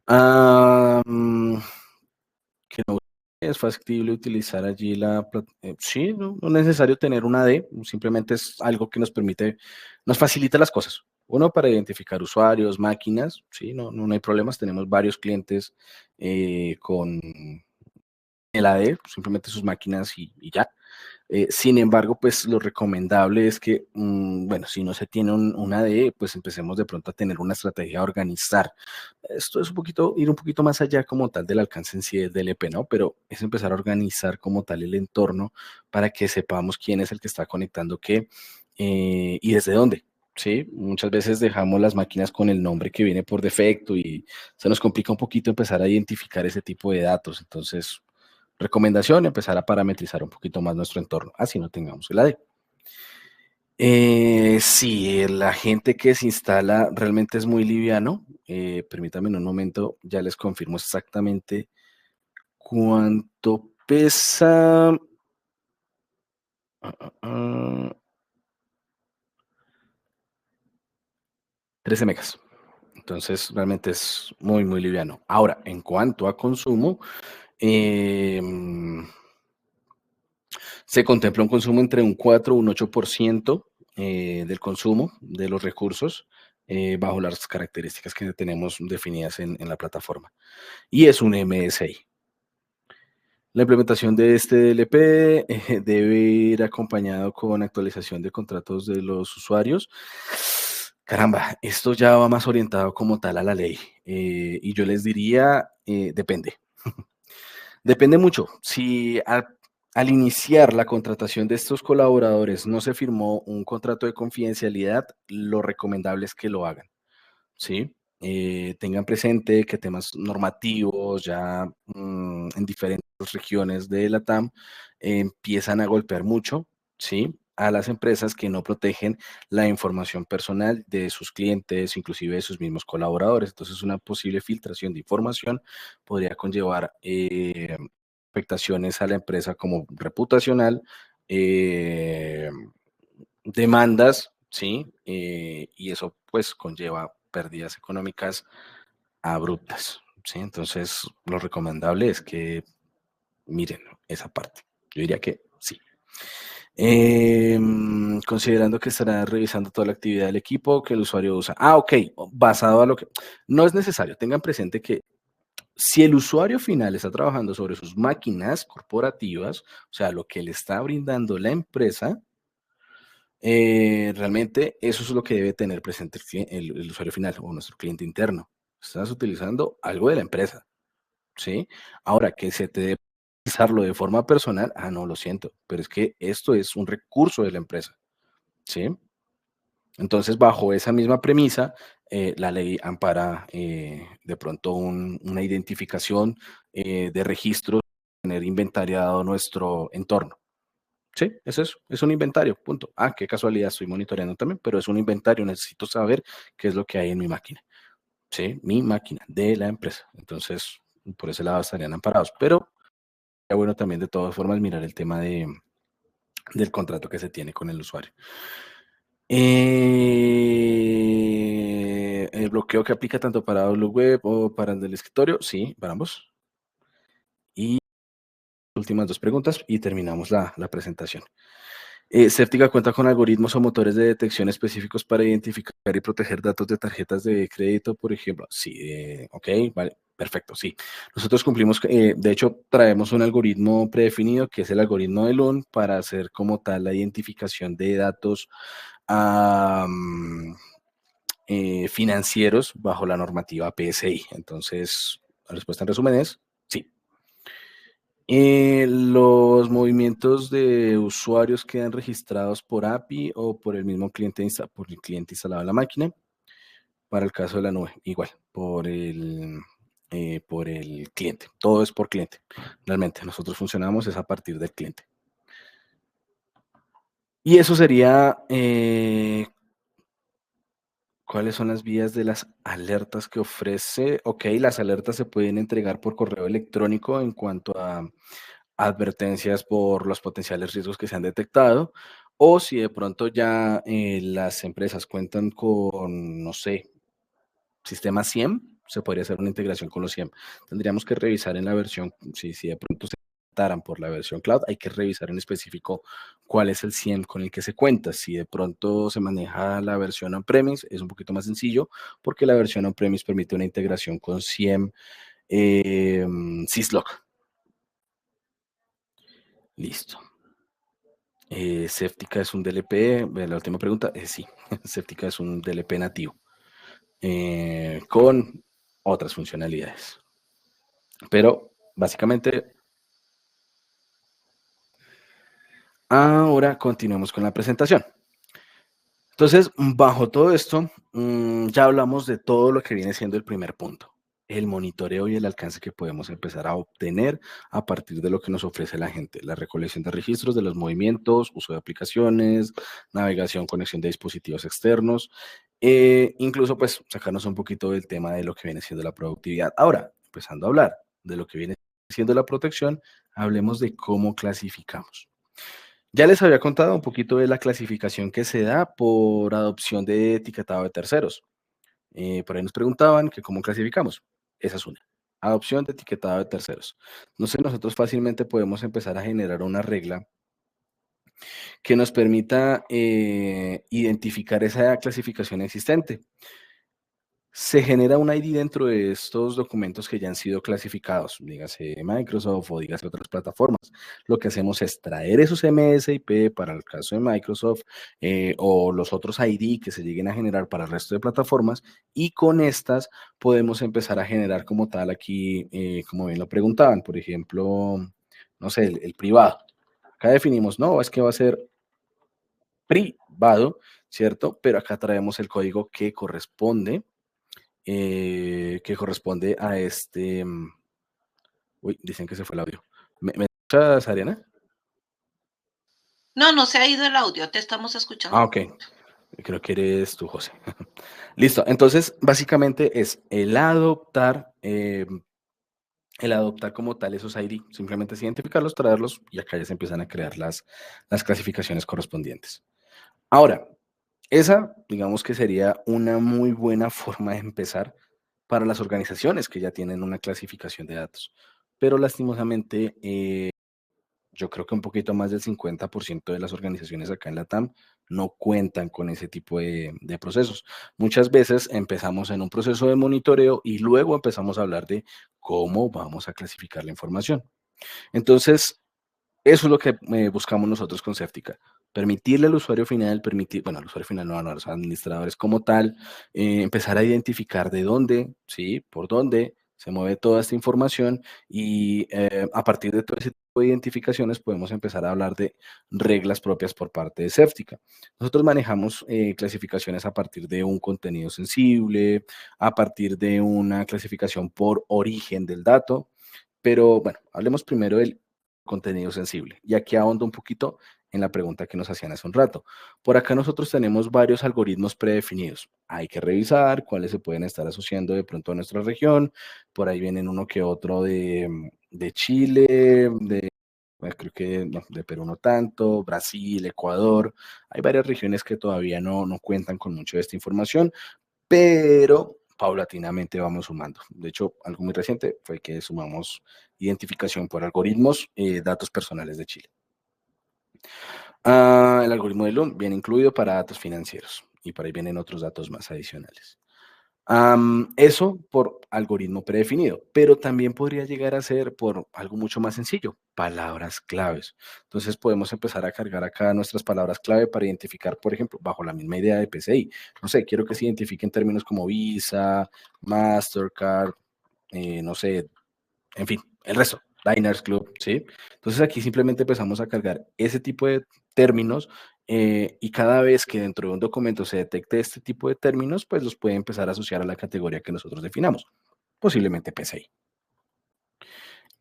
Que no es factible utilizar allí sí, no es necesario tener una D, simplemente es algo que nos facilita las cosas. Uno, para identificar usuarios, máquinas, sí, no hay problemas, tenemos varios clientes con el AD, simplemente sus máquinas y ya. Sin embargo, pues lo recomendable es que, bueno, si no se tiene una ADE, pues empecemos de pronto a tener una estrategia a organizar. Esto es ir un poquito más allá como tal del alcance en sí del DLP, ¿no? Pero es empezar a organizar como tal el entorno para que sepamos quién es el que está conectando qué y desde dónde. Sí, muchas veces dejamos las máquinas con el nombre que viene por defecto y se nos complica un poquito empezar a identificar ese tipo de datos. Entonces, Recomendación, empezar a parametrizar un poquito más nuestro entorno, así no tengamos el AD. Si la gente que se instala realmente es muy liviano, permítanme en un momento, ya les confirmo exactamente cuánto pesa. 13 megas. Entonces, realmente es muy, muy liviano. Ahora, en cuanto a consumo, se contempla un consumo entre un 4 y un 8% del consumo de los recursos bajo las características que tenemos definidas en la plataforma. Y es un MSI. La implementación de este DLP debe ir acompañado con actualización de contratos de los usuarios. Caramba, esto ya va más orientado como tal a la ley. Y yo les diría, depende. Depende mucho. Si al iniciar la contratación de estos colaboradores no se firmó un contrato de confidencialidad, lo recomendable es que lo hagan, ¿sí? Tengan presente que temas normativos ya en diferentes regiones de la TAM empiezan a golpear mucho, ¿sí? A las empresas que no protegen la información personal de sus clientes, inclusive de sus mismos colaboradores. Entonces, una posible filtración de información podría conllevar afectaciones a la empresa como reputacional, demandas, ¿sí? Y eso pues conlleva pérdidas económicas abruptas, ¿sí? Entonces, lo recomendable es que miren esa parte. Yo diría que sí. Considerando que estará revisando toda la actividad del equipo que el usuario usa. Ok, basado a lo que... No es necesario, tengan presente que si el usuario final está trabajando sobre sus máquinas corporativas, o sea, lo que le está brindando la empresa, realmente eso es lo que debe tener presente el usuario final o nuestro cliente interno. Estás utilizando algo de la empresa, ¿sí? Ahora, que se te debe utilizarlo de forma personal, no, lo siento, pero es que esto es un recurso de la empresa, ¿sí? Entonces, bajo esa misma premisa, la ley ampara de pronto una identificación de registros, tener inventariado nuestro entorno. Sí, es eso, es un inventario, punto. Qué casualidad, estoy monitoreando también, pero es un inventario, necesito saber qué es lo que hay en mi máquina. Sí, mi máquina de la empresa. Entonces, por ese lado estarían amparados, pero ya bueno también de todas formas mirar el tema del contrato que se tiene con el usuario. El bloqueo que aplica tanto para Outlook Web o para el del escritorio, sí, para ambos. Y últimas dos preguntas y terminamos la presentación. Certica cuenta con algoritmos o motores de detección específicos para identificar y proteger datos de tarjetas de crédito, por ejemplo. Sí, ok, vale, perfecto, sí. Nosotros cumplimos, de hecho, traemos un algoritmo predefinido que es el algoritmo de Loon para hacer como tal la identificación de datos financieros bajo la normativa PSI. Entonces, la respuesta en resumen es sí. Los movimientos de usuarios quedan registrados por API o por el mismo cliente, por el cliente instalado en la máquina. Para el caso de la nube, igual, por el cliente. Todo es por cliente. Realmente, nosotros funcionamos es a partir del cliente. Y eso sería, ¿cuáles son las vías de las alertas que ofrece? Ok, las alertas se pueden entregar por correo electrónico en cuanto a advertencias por los potenciales riesgos que se han detectado, o si de pronto ya las empresas cuentan con, no sé, sistema SIEM, se podría hacer una integración con los SIEM. Tendríamos que revisar en la versión, si de pronto se optaran por la versión cloud, hay que revisar en específico cuál es el SIEM con el que se cuenta. Si de pronto se maneja la versión on-premise, es un poquito más sencillo, porque la versión on-premise permite una integración con SIEM Syslog. Listo. Certica es un DLP, la última pregunta, sí, Certica es un DLP nativo con otras funcionalidades. Pero básicamente, ahora continuemos con la presentación. Entonces, bajo todo esto, ya hablamos de todo lo que viene siendo el primer punto, el monitoreo y el alcance que podemos empezar a obtener a partir de lo que nos ofrece la gente, la recolección de registros de los movimientos, uso de aplicaciones, navegación, conexión de dispositivos externos, incluso pues sacarnos un poquito del tema de lo que viene siendo la productividad. Ahora, empezando a hablar de lo que viene siendo la protección, hablemos de cómo clasificamos. Ya les había contado un poquito de la clasificación que se da por adopción de etiquetado de terceros. Por ahí nos preguntaban que cómo clasificamos. Esa es una. Adopción de etiquetado de terceros. Entonces nosotros fácilmente podemos empezar a generar una regla que nos permita identificar esa clasificación existente. Se genera un ID dentro de estos documentos que ya han sido clasificados, dígase Microsoft o dígase otras plataformas. Lo que hacemos es traer esos MSIP para el caso de Microsoft o los otros ID que se lleguen a generar para el resto de plataformas y con estas podemos empezar a generar como tal aquí, como bien lo preguntaban, por ejemplo, no sé, el privado. Acá definimos, no, es que va a ser privado, ¿cierto? Pero acá traemos el código que corresponde a este. Uy, dicen que se fue el audio. ¿Me escuchas, Ariana? No, no se ha ido el audio, te estamos escuchando. Ok. Creo que eres tú, José. Listo. Entonces, básicamente es el adoptar como tal esos ID. Simplemente es identificarlos, traerlos y acá ya se empiezan a crear las clasificaciones correspondientes. Ahora, esa, digamos que sería una muy buena forma de empezar para las organizaciones que ya tienen una clasificación de datos. Pero lastimosamente, yo creo que un poquito más del 50% de las organizaciones acá en la TAM no cuentan con ese tipo de procesos. Muchas veces empezamos en un proceso de monitoreo y luego empezamos a hablar de cómo vamos a clasificar la información. Entonces, eso es lo que buscamos nosotros con Seftica. Permitirle al usuario final, al usuario final no, a los administradores como tal, empezar a identificar de dónde, ¿sí? Por dónde se mueve toda esta información y a partir de todo ese tipo de identificaciones podemos empezar a hablar de reglas propias por parte de Seftica. Nosotros manejamos clasificaciones a partir de un contenido sensible, a partir de una clasificación por origen del dato, pero bueno, hablemos primero del contenido sensible. Y aquí ahondo un poquito en la pregunta que nos hacían hace un rato. Por acá nosotros tenemos varios algoritmos predefinidos. Hay que revisar cuáles se pueden estar asociando de pronto a nuestra región. Por ahí vienen uno que otro de Chile, creo que no, de Perú no tanto, Brasil, Ecuador. Hay varias regiones que todavía no cuentan con mucho de esta información, pero paulatinamente vamos sumando. De hecho, algo muy reciente fue que sumamos identificación por algoritmos, datos personales de Chile. El algoritmo de Loom viene incluido para datos financieros y por ahí vienen otros datos más adicionales. Eso por algoritmo predefinido, pero también podría llegar a ser por algo mucho más sencillo, palabras claves. Entonces podemos empezar a cargar acá nuestras palabras clave para identificar, por ejemplo, bajo la misma idea de PCI. No sé, quiero que se identifiquen términos como Visa, Mastercard, no sé, en fin, el resto, Diners Club, ¿sí? Entonces aquí simplemente empezamos a cargar ese tipo de términos y cada vez que dentro de un documento se detecte este tipo de términos, pues los puede empezar a asociar a la categoría que nosotros definamos, posiblemente PCI.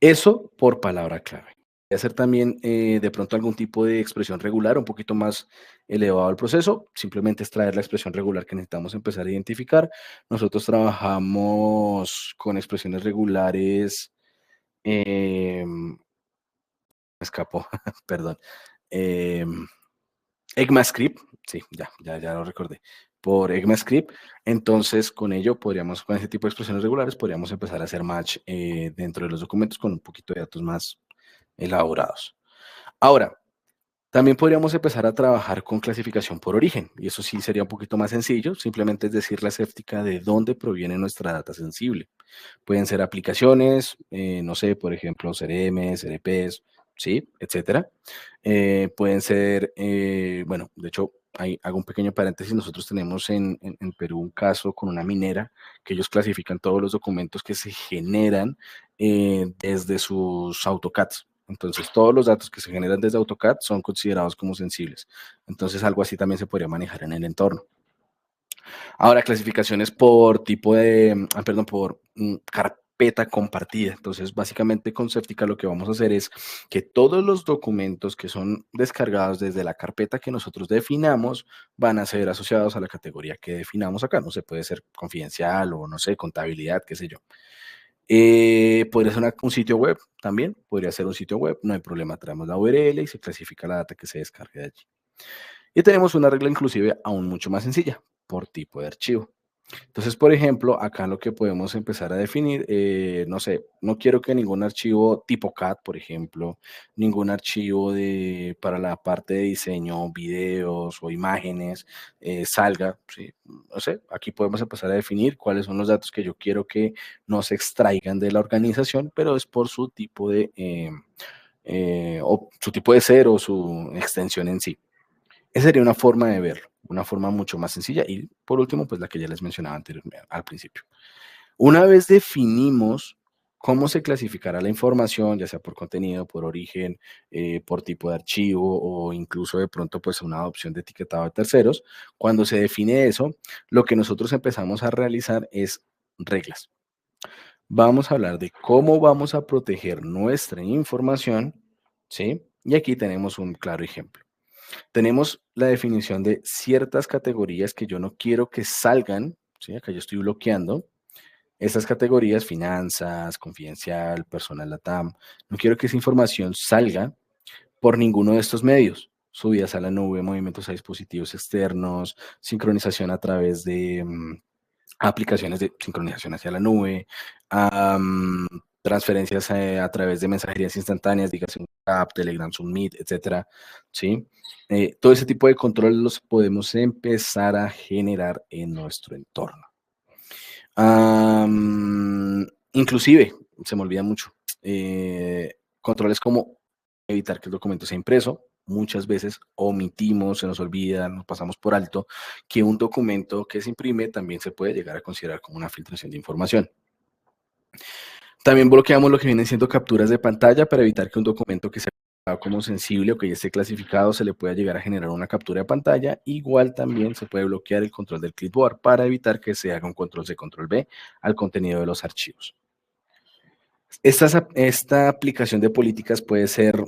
Eso por palabra clave. Puede hacer también de pronto algún tipo de expresión regular, un poquito más elevado al proceso, simplemente extraer la expresión regular que necesitamos empezar a identificar. Nosotros trabajamos con expresiones regulares me escapó, perdón. ECMAScript, sí, ya lo recordé. Por ECMAScript, entonces con ello podríamos, con ese tipo de expresiones regulares, podríamos empezar a hacer match dentro de los documentos con un poquito de datos más elaborados. Ahora, también podríamos empezar a trabajar con clasificación por origen, y eso sí sería un poquito más sencillo, simplemente es decir la séptica de dónde proviene nuestra data sensible. Pueden ser aplicaciones, no sé, por ejemplo, CRM, CRPs, ¿sí? Etcétera. Pueden ser, bueno, de hecho, hago un pequeño paréntesis, nosotros tenemos en Perú un caso con una minera que ellos clasifican todos los documentos que se generan desde sus AutoCADs. Entonces, todos los datos que se generan desde AutoCAD son considerados como sensibles. Entonces, algo así también se podría manejar en el entorno. Ahora, clasificaciones por tipo de, perdón, por carpeta compartida. Entonces, básicamente con Safetica lo que vamos a hacer es que todos los documentos que son descargados desde la carpeta que nosotros definamos van a ser asociados a la categoría que definamos acá. No sé, puede ser confidencial o no sé, contabilidad, qué sé yo. Podría ser un sitio web también, podría ser un sitio web, no hay problema, traemos la URL y se clasifica la data que se descargue de allí. Y tenemos una regla inclusive aún mucho más sencilla, por tipo de archivo. Entonces, por ejemplo, acá lo que podemos empezar a definir, no sé, no quiero que ningún archivo tipo CAD, por ejemplo, ningún archivo para la parte de diseño, videos o imágenes salga, ¿sí? No sé, aquí podemos empezar a definir cuáles son los datos que yo quiero que no se extraigan de la organización, pero es por su tipo o su tipo de ser o su extensión en sí. Esa sería una forma de verlo, una forma mucho más sencilla. Y por último, pues la que ya les mencionaba anteriormente, al principio. Una vez definimos cómo se clasificará la información, ya sea por contenido, por origen, por tipo de archivo o incluso de pronto pues una adopción de etiquetado de terceros, cuando se define eso, lo que nosotros empezamos a realizar es reglas. Vamos a hablar de cómo vamos a proteger nuestra información, ¿sí? Y aquí tenemos un claro ejemplo. Tenemos la definición de ciertas categorías que yo no quiero que salgan, ¿sí? Acá yo estoy bloqueando estas categorías, finanzas, confidencial, personal LATAM. No quiero que esa información salga por ninguno de estos medios. Subidas a la nube, movimientos a dispositivos externos, sincronización a través de aplicaciones de sincronización hacia la nube, transferencias a través de mensajerías instantáneas, dígase un WhatsApp, Telegram, Zoom Meet, etcétera, ¿sí? Todo ese tipo de control los podemos empezar a generar en nuestro entorno. Inclusive, se me olvida mucho, controles como evitar que el documento sea impreso. Muchas veces omitimos, se nos olvida, nos pasamos por alto que un documento que se imprime también se puede llegar a considerar como una filtración de información. También bloqueamos lo que vienen siendo capturas de pantalla para evitar que un documento que sea como sensible o que ya esté clasificado se le pueda llegar a generar una captura de pantalla. Igual también se puede bloquear el control del clipboard para evitar que se haga un control C, control V al contenido de los archivos. Esta aplicación de políticas puede ser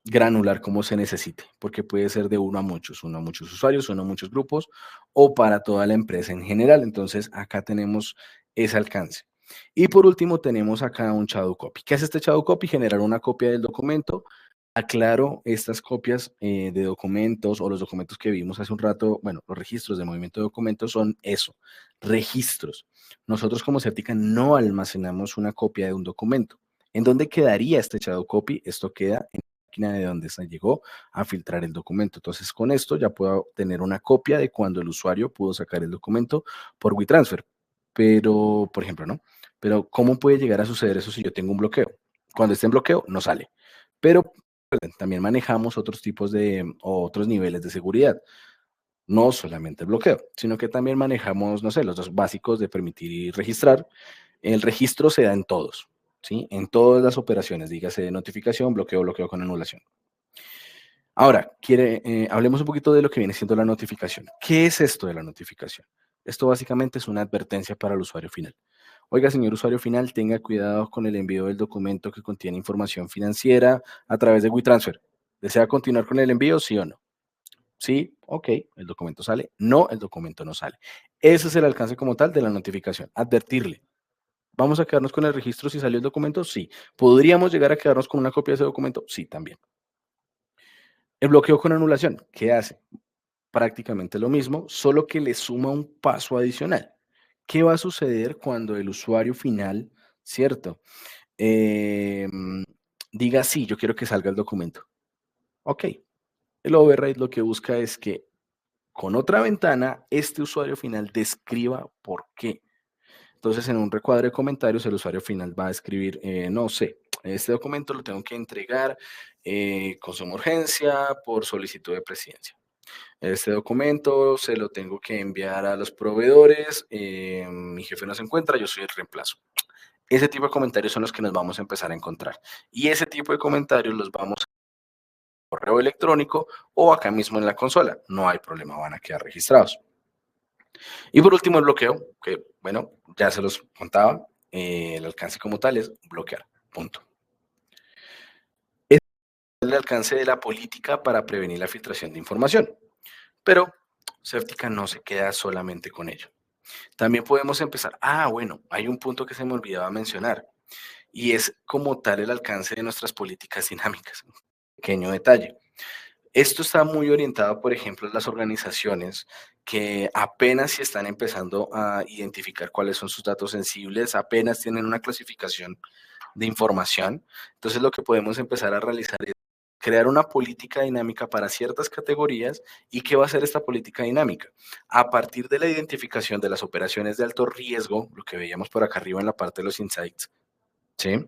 granular como se necesite, porque puede ser de uno a muchos usuarios, uno a muchos grupos, o para toda la empresa en general. Entonces, acá tenemos ese alcance. Y por último, tenemos acá un shadow copy. ¿Qué hace este shadow copy? Generar una copia del documento. Aclaro, estas copias de documentos o los documentos que vimos hace un rato, bueno, los registros de movimiento de documentos son eso, registros. Nosotros como Certica no almacenamos una copia de un documento. ¿En dónde quedaría este shadow copy? Esto queda en la máquina de donde se llegó a filtrar el documento. Entonces, con esto ya puedo tener una copia de cuando el usuario pudo sacar el documento por WeTransfer. Pero, por ejemplo, ¿no? Pero, ¿cómo puede llegar a suceder eso si yo tengo un bloqueo? Cuando esté en bloqueo, no sale. Pero también manejamos otros tipos o otros niveles de seguridad. No solamente el bloqueo, sino que también manejamos, no sé, los dos básicos de permitir y registrar. El registro se da en todos, ¿sí? En todas las operaciones, dígase de notificación, bloqueo, bloqueo con anulación. Ahora, hablemos un poquito de lo que viene siendo la notificación. ¿Qué es esto de la notificación? Esto básicamente es una advertencia para el usuario final. Oiga, señor usuario final, tenga cuidado con el envío del documento que contiene información financiera a través de WeTransfer. ¿Desea continuar con el envío, sí o no? Sí, ok, el documento sale. No, el documento no sale. Ese es el alcance como tal de la notificación. Advertirle. ¿Vamos a quedarnos con el registro si salió el documento? Sí. ¿Podríamos llegar a quedarnos con una copia de ese documento? Sí, también. El bloqueo con anulación, ¿qué hace? Prácticamente lo mismo, solo que le suma un paso adicional. ¿Qué va a suceder cuando el usuario final, cierto, diga sí, yo quiero que salga el documento? Ok, el override lo que busca es que con otra ventana, este usuario final describa por qué. Entonces, en un recuadro de comentarios, el usuario final va a escribir, no sé, este documento lo tengo que entregar con suma urgencia por solicitud de presidencia. Este documento se lo tengo que enviar a los proveedores, mi jefe no se encuentra, yo soy el reemplazo. Ese tipo de comentarios son los que nos vamos a empezar a encontrar. Y ese tipo de comentarios los vamos a correo electrónico o acá mismo en la consola. No hay problema, van a quedar registrados. Y por último, el bloqueo, que bueno, ya se los contaba, el alcance como tal es bloquear, punto. Este es el alcance de la política para prevenir la filtración de información, pero Safetica no se queda solamente con ello. También podemos empezar, bueno, hay un punto que se me olvidaba mencionar, y es como tal el alcance de nuestras políticas dinámicas. Pequeño detalle. Esto está muy orientado, por ejemplo, en las organizaciones que apenas si están empezando a identificar cuáles son sus datos sensibles, apenas tienen una clasificación de información. Entonces, lo que podemos empezar a realizar es crear una política dinámica para ciertas categorías. ¿Y qué va a hacer esta política dinámica? A partir de la identificación de las operaciones de alto riesgo, lo que veíamos por acá arriba en la parte de los insights, ¿sí?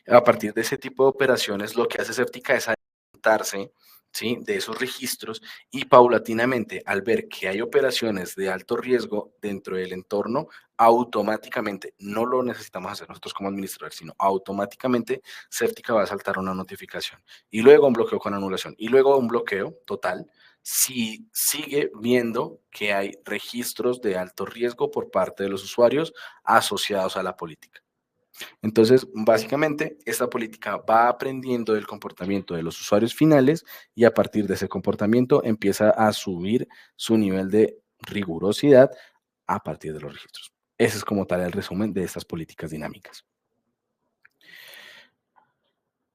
A partir de ese tipo de operaciones, lo que hace Safetica es alimentarse, ¿sí?, de esos registros, y paulatinamente, al ver que hay operaciones de alto riesgo dentro del entorno, automáticamente, no lo necesitamos hacer nosotros como administradores, sino automáticamente Safetica va a saltar una notificación, y luego un bloqueo con anulación, y luego un bloqueo total, si sigue viendo que hay registros de alto riesgo por parte de los usuarios asociados a la política. Entonces, básicamente, esta política va aprendiendo del comportamiento de los usuarios finales y a partir de ese comportamiento empieza a subir su nivel de rigurosidad a partir de los registros. Ese es como tal el resumen de estas políticas dinámicas.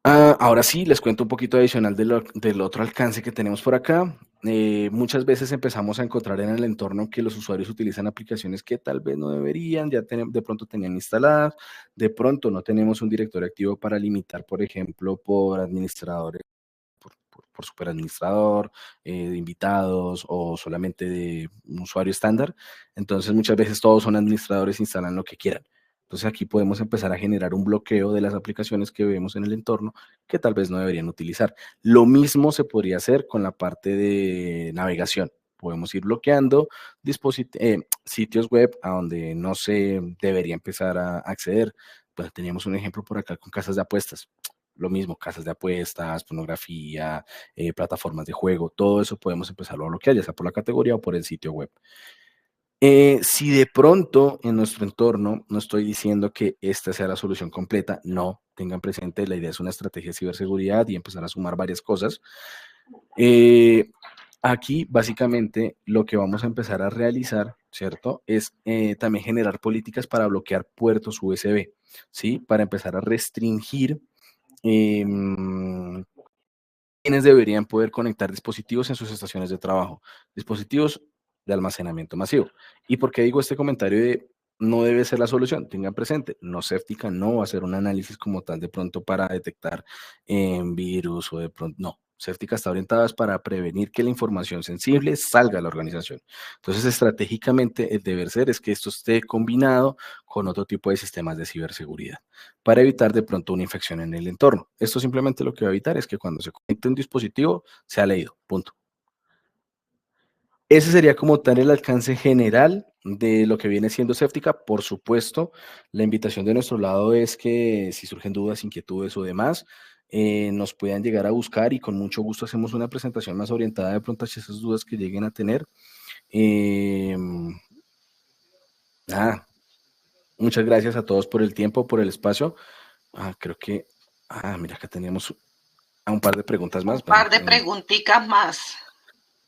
Ahora sí, les cuento un poquito adicional del otro alcance que tenemos por acá. Muchas veces empezamos a encontrar en el entorno que los usuarios utilizan aplicaciones que tal vez no deberían, ya de pronto tenían instaladas, de pronto no tenemos un directorio activo para limitar, por ejemplo, por administradores, por superadministrador, de invitados o solamente de un usuario estándar. Entonces, muchas veces todos son administradores, instalan lo que quieran. Entonces, aquí podemos empezar a generar un bloqueo de las aplicaciones que vemos en el entorno que tal vez no deberían utilizar. Lo mismo se podría hacer con la parte de navegación. Podemos ir bloqueando sitios web a donde no se debería empezar a acceder. Pues teníamos un ejemplo por acá con casas de apuestas. Lo mismo, casas de apuestas, pornografía, plataformas de juego, todo eso podemos empezarlo a bloquear, ya sea por la categoría o por el sitio web. Si de pronto en nuestro entorno, no estoy diciendo que esta sea la solución completa, no, tengan presente, la idea es una estrategia de ciberseguridad y empezar a sumar varias cosas. Aquí básicamente lo que vamos a empezar a realizar, ¿cierto? Es también generar políticas para bloquear puertos USB, ¿sí? Para empezar a restringir quienes deberían poder conectar dispositivos en sus estaciones de trabajo, dispositivos de almacenamiento masivo. ¿Y por qué digo este comentario de no debe ser la solución? Tengan presente, no Safetica no va a hacer un análisis como tal de pronto para detectar virus o de pronto, no. Safetica está orientada para prevenir que la información sensible salga a la organización. Entonces, estratégicamente, el deber ser es que esto esté combinado con otro tipo de sistemas de ciberseguridad para evitar de pronto una infección en el entorno. Esto simplemente lo que va a evitar es que cuando se conecte un dispositivo sea leído, punto. Ese sería como tal el alcance general de lo que viene siendo Safetica. Por supuesto, la invitación de nuestro lado es que si surgen dudas, inquietudes o demás, nos puedan llegar a buscar y con mucho gusto hacemos una presentación más orientada de pronto hacia esas dudas que lleguen a tener. Muchas gracias a todos por el tiempo, por el espacio. Creo que, mira, acá teníamos un par de preguntas más. Un par de preguntitas más.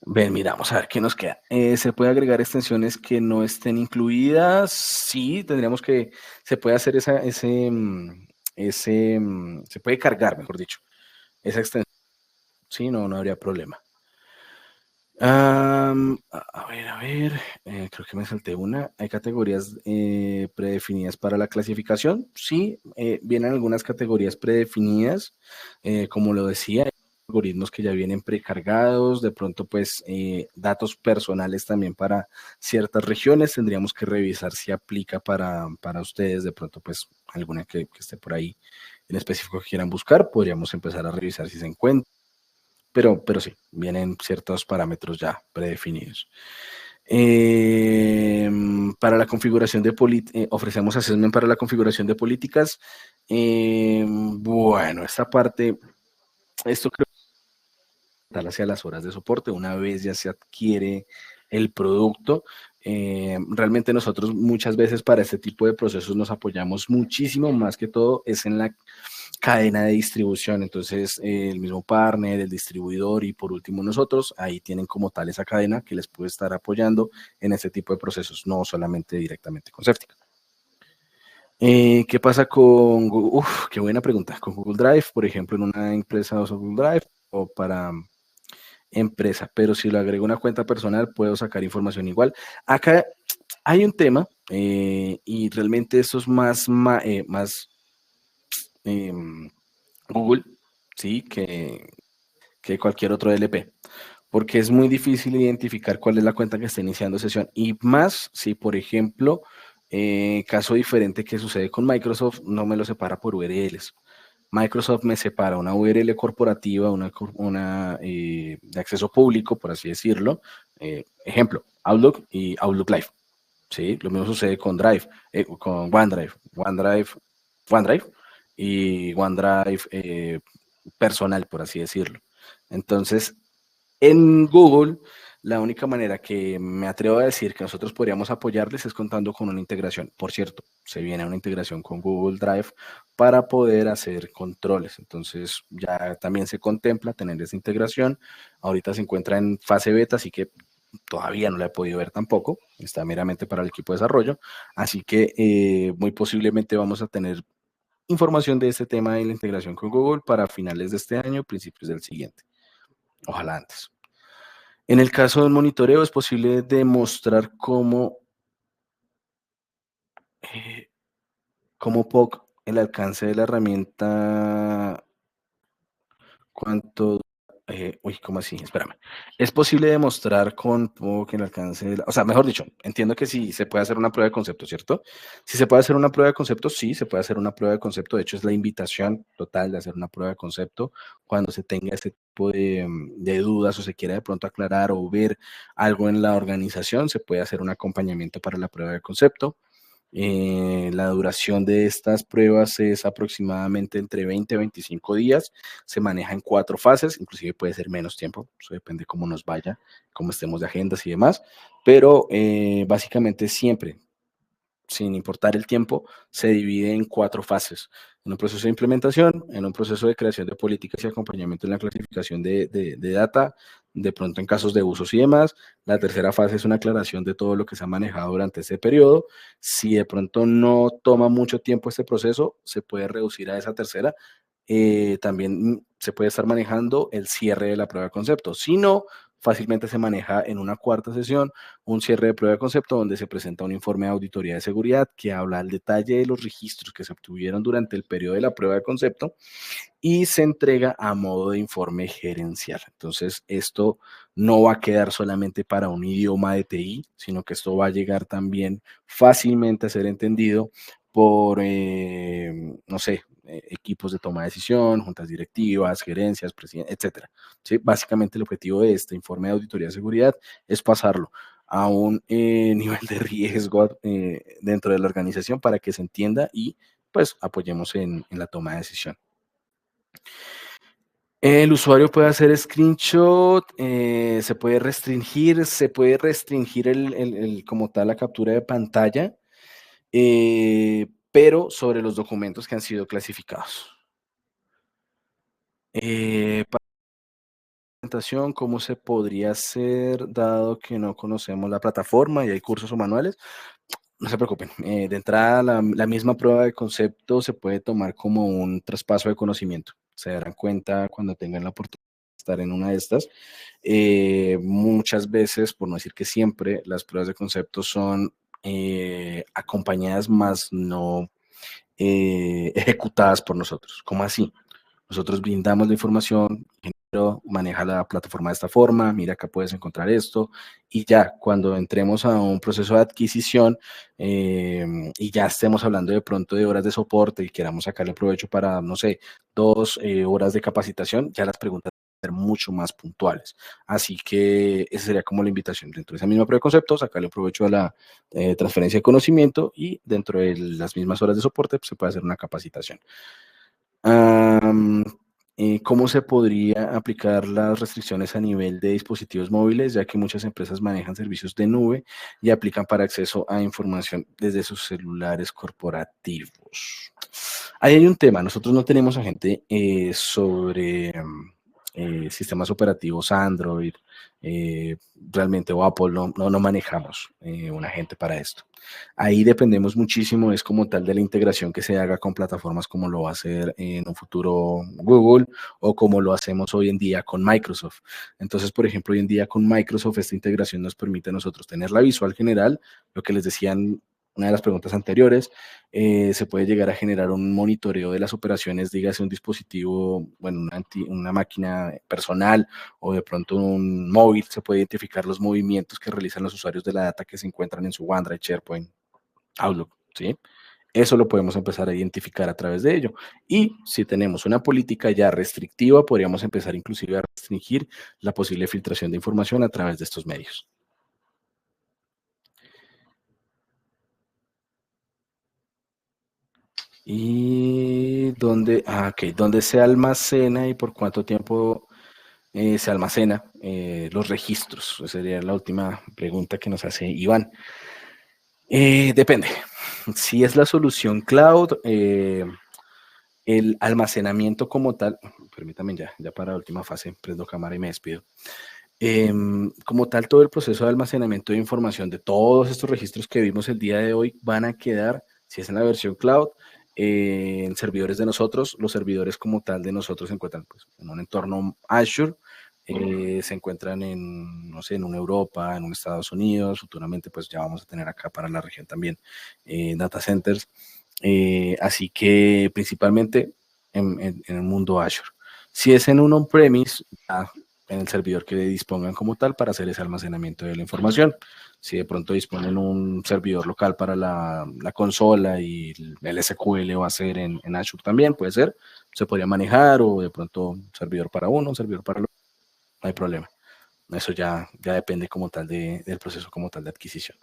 Ven, miramos a ver qué nos queda. ¿Se puede agregar extensiones que no estén incluidas? Sí, tendríamos que, se puede hacer se puede cargar, mejor dicho, esa extensión. Sí, no habría problema. A ver, creo que me salté una. ¿Hay categorías predefinidas para la clasificación? Sí, vienen algunas categorías predefinidas, como lo decía, algoritmos que ya vienen precargados, de pronto pues datos personales también para ciertas regiones, tendríamos que revisar si aplica para ustedes, de pronto pues alguna que esté por ahí en específico que quieran buscar, podríamos empezar a revisar si se encuentra. Pero sí, vienen ciertos parámetros ya predefinidos. Para la configuración de ofrecemos assessment para la configuración de políticas. Bueno, esta parte, esto creo que hacia las horas de soporte, una vez ya se adquiere el producto. Realmente nosotros muchas veces para este tipo de procesos nos apoyamos muchísimo, más que todo es en la cadena de distribución. Entonces el mismo partner, el distribuidor y por último nosotros, ahí tienen como tal esa cadena que les puede estar apoyando en este tipo de procesos, no solamente directamente con Safetica. ¿Qué pasa con Google? Uf, qué buena pregunta. Con Google Drive, por ejemplo, en una empresa uso Google Drive o para empresa, pero si lo agrego a una cuenta personal puedo sacar información igual. Acá hay un tema y realmente eso es más Google, ¿sí? Que cualquier otro DLP, porque es muy difícil identificar cuál es la cuenta que está iniciando sesión y más si, por ejemplo, caso diferente que sucede con Microsoft, no me lo separa por URLs. Microsoft me separa una URL corporativa, una de acceso público, por así decirlo. Ejemplo, Outlook y Outlook Live. ¿Sí? Lo mismo sucede con Drive, con OneDrive y OneDrive personal, por así decirlo. Entonces, en Google, la única manera que me atrevo a decir que nosotros podríamos apoyarles es contando con una integración. Por cierto, se viene una integración con Google Drive para poder hacer controles. Entonces, ya también se contempla tener esa integración. Ahorita se encuentra en fase beta, así que todavía no la he podido ver tampoco. Está meramente para el equipo de desarrollo. Así que muy posiblemente vamos a tener información de este tema de la integración con Google para finales de este año, principios del siguiente. Ojalá antes. En el caso del monitoreo es posible demostrar cómo POC el alcance de la herramienta, cuánto, ¿cómo así? Espérame. Es posible demostrar con POC el alcance de la, o sea, mejor dicho, entiendo que sí se puede hacer una prueba de concepto, ¿cierto? Si se puede hacer una prueba de concepto, sí, se puede hacer una prueba de concepto. De hecho, es la invitación total de hacer una prueba de concepto cuando se tenga este tipo de dudas o se quiera de pronto aclarar o ver algo en la organización, se puede hacer un acompañamiento para la prueba de concepto. La duración de estas pruebas es aproximadamente entre 20 a 25 días. Se maneja en 4 fases, inclusive puede ser menos tiempo. Eso depende cómo nos vaya, cómo estemos de agendas y demás. Pero básicamente siempre, sin importar el tiempo, se divide en 4 fases. En un proceso de implementación, en un proceso de creación de políticas y acompañamiento en la clasificación de data, de pronto en casos de usos y demás. La tercera fase es una aclaración de todo lo que se ha manejado durante ese periodo. Si de pronto no toma mucho tiempo este proceso, se puede reducir a esa tercera. También se puede estar manejando el cierre de la prueba de concepto. Si no, fácilmente se maneja en una cuarta sesión un cierre de prueba de concepto donde se presenta un informe de auditoría de seguridad que habla al detalle de los registros que se obtuvieron durante el periodo de la prueba de concepto y se entrega a modo de informe gerencial. Entonces, esto no va a quedar solamente para un idioma de TI, sino que esto va a llegar también fácilmente a ser entendido por, no sé, equipos de toma de decisión, juntas directivas, gerencias, etcétera. ¿Sí? Básicamente el objetivo de este informe de auditoría de seguridad es pasarlo a un nivel de riesgo dentro de la organización para que se entienda y pues apoyemos en la toma de decisión. El usuario puede hacer screenshot, se puede restringir como tal la captura de pantalla, pero sobre los documentos que han sido clasificados. Para la presentación, ¿cómo se podría hacer dado que no conocemos la plataforma y hay cursos o manuales? No se preocupen, de entrada la misma prueba de concepto se puede tomar como un traspaso de conocimiento. Se darán cuenta cuando tengan la oportunidad de estar en una de estas. Muchas veces, por no decir que siempre, las pruebas de concepto son acompañadas más no ejecutadas por nosotros. ¿Cómo así? Nosotros brindamos la información, maneja la plataforma de esta forma, mira acá puedes encontrar esto, y ya cuando entremos a un proceso de adquisición y ya estemos hablando de pronto de horas de soporte y queramos sacarle provecho para, no sé, 2 horas de capacitación, ya las preguntas van a ser mucho más puntuales. Así que esa sería como la invitación. Dentro de esa misma prueba de concepto, sacarle provecho a la transferencia de conocimiento y dentro de las mismas horas de soporte pues, se puede hacer una capacitación. ¿Cómo se podría aplicar las restricciones a nivel de dispositivos móviles, ya que muchas empresas manejan servicios de nube y aplican para acceso a información desde sus celulares corporativos? Ahí hay un tema, nosotros no tenemos agente sobre sistemas operativos Android, realmente, o Apple, no manejamos un agente para esto. Ahí dependemos muchísimo, es como tal de la integración que se haga con plataformas como lo va a hacer en un futuro Google o como lo hacemos hoy en día con Microsoft. Entonces, por ejemplo, hoy en día con Microsoft esta integración nos permite a nosotros tener la visual general, lo que les decían una de las preguntas anteriores, se puede llegar a generar un monitoreo de las operaciones, dígase un dispositivo, bueno, una máquina personal o de pronto un móvil, se puede identificar los movimientos que realizan los usuarios de la data que se encuentran en su OneDrive, SharePoint, Outlook, ¿sí? Eso lo podemos empezar a identificar a través de ello. Y si tenemos una política ya restrictiva, podríamos empezar inclusive a restringir la posible filtración de información a través de estos medios. Y dónde se almacena y por cuánto tiempo se almacena los registros. Esa sería la última pregunta que nos hace Iván. Depende. Si es la solución cloud, el almacenamiento como tal, permítame ya para la última fase, prendo cámara y me despido. Como tal, todo el proceso de almacenamiento de información de todos estos registros que vimos el día de hoy van a quedar, si es en la versión cloud, en servidores de nosotros. Los servidores como tal de nosotros se encuentran pues, en un entorno Azure, se encuentran en, no sé, en una Europa, en un Estados Unidos, futuramente pues ya vamos a tener acá para la región también data centers, así que principalmente en el mundo Azure. Si es en un on-premise, en el servidor que dispongan como tal para hacer ese almacenamiento de la información. Si de pronto disponen un servidor local para la consola y el SQL va a ser en Azure también, puede ser, se podría manejar, o de pronto un servidor para uno, un servidor para el otro, no hay problema. Eso ya depende como tal del proceso como tal de adquisición.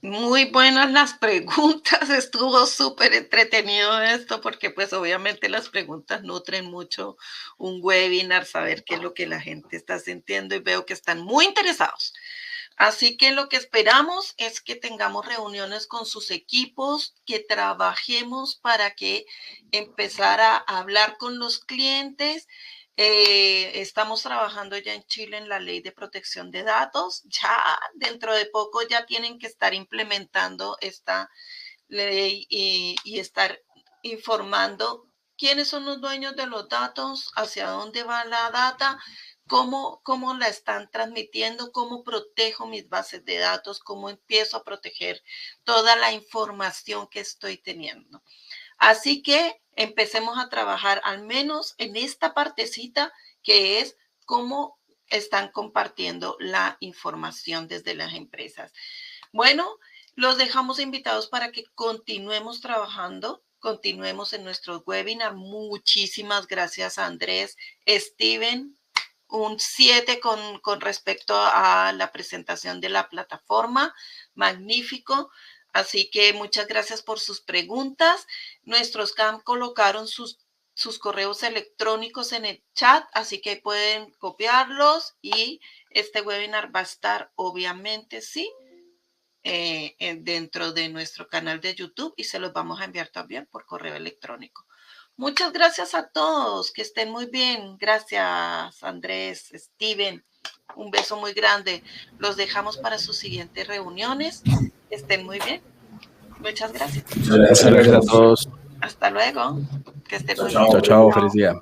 Muy buenas las preguntas, estuvo súper entretenido esto porque pues obviamente las preguntas nutren mucho un webinar, saber qué es lo que la gente está sintiendo y veo que están muy interesados. Así que lo que esperamos es que tengamos reuniones con sus equipos, que trabajemos para que empezar a hablar con los clientes. Estamos trabajando ya en Chile en la ley de protección de datos. Ya dentro de poco ya tienen que estar implementando esta ley y estar informando quiénes son los dueños de los datos, hacia dónde va la data, cómo la están transmitiendo, cómo protejo mis bases de datos, cómo empiezo a proteger toda la información que estoy teniendo. Así que empecemos a trabajar al menos en esta partecita que es cómo están compartiendo la información desde las empresas. Bueno, los dejamos invitados para que continuemos trabajando, continuemos en nuestro webinar. Muchísimas gracias, Andrés. Steven, un 7 con respecto a la presentación de la plataforma. Magnífico. Así que muchas gracias por sus preguntas. Nuestros CAM colocaron sus correos electrónicos en el chat, así que pueden copiarlos y este webinar va a estar, obviamente, sí, dentro de nuestro canal de YouTube y se los vamos a enviar también por correo electrónico. Muchas gracias a todos, que estén muy bien. Gracias, Andrés, Steven. Un beso muy grande. Los dejamos para sus siguientes reuniones. Que estén muy bien. Muchas gracias. Muchas gracias a todos. Hasta luego. Que estén muy bien. Chao, feliz día.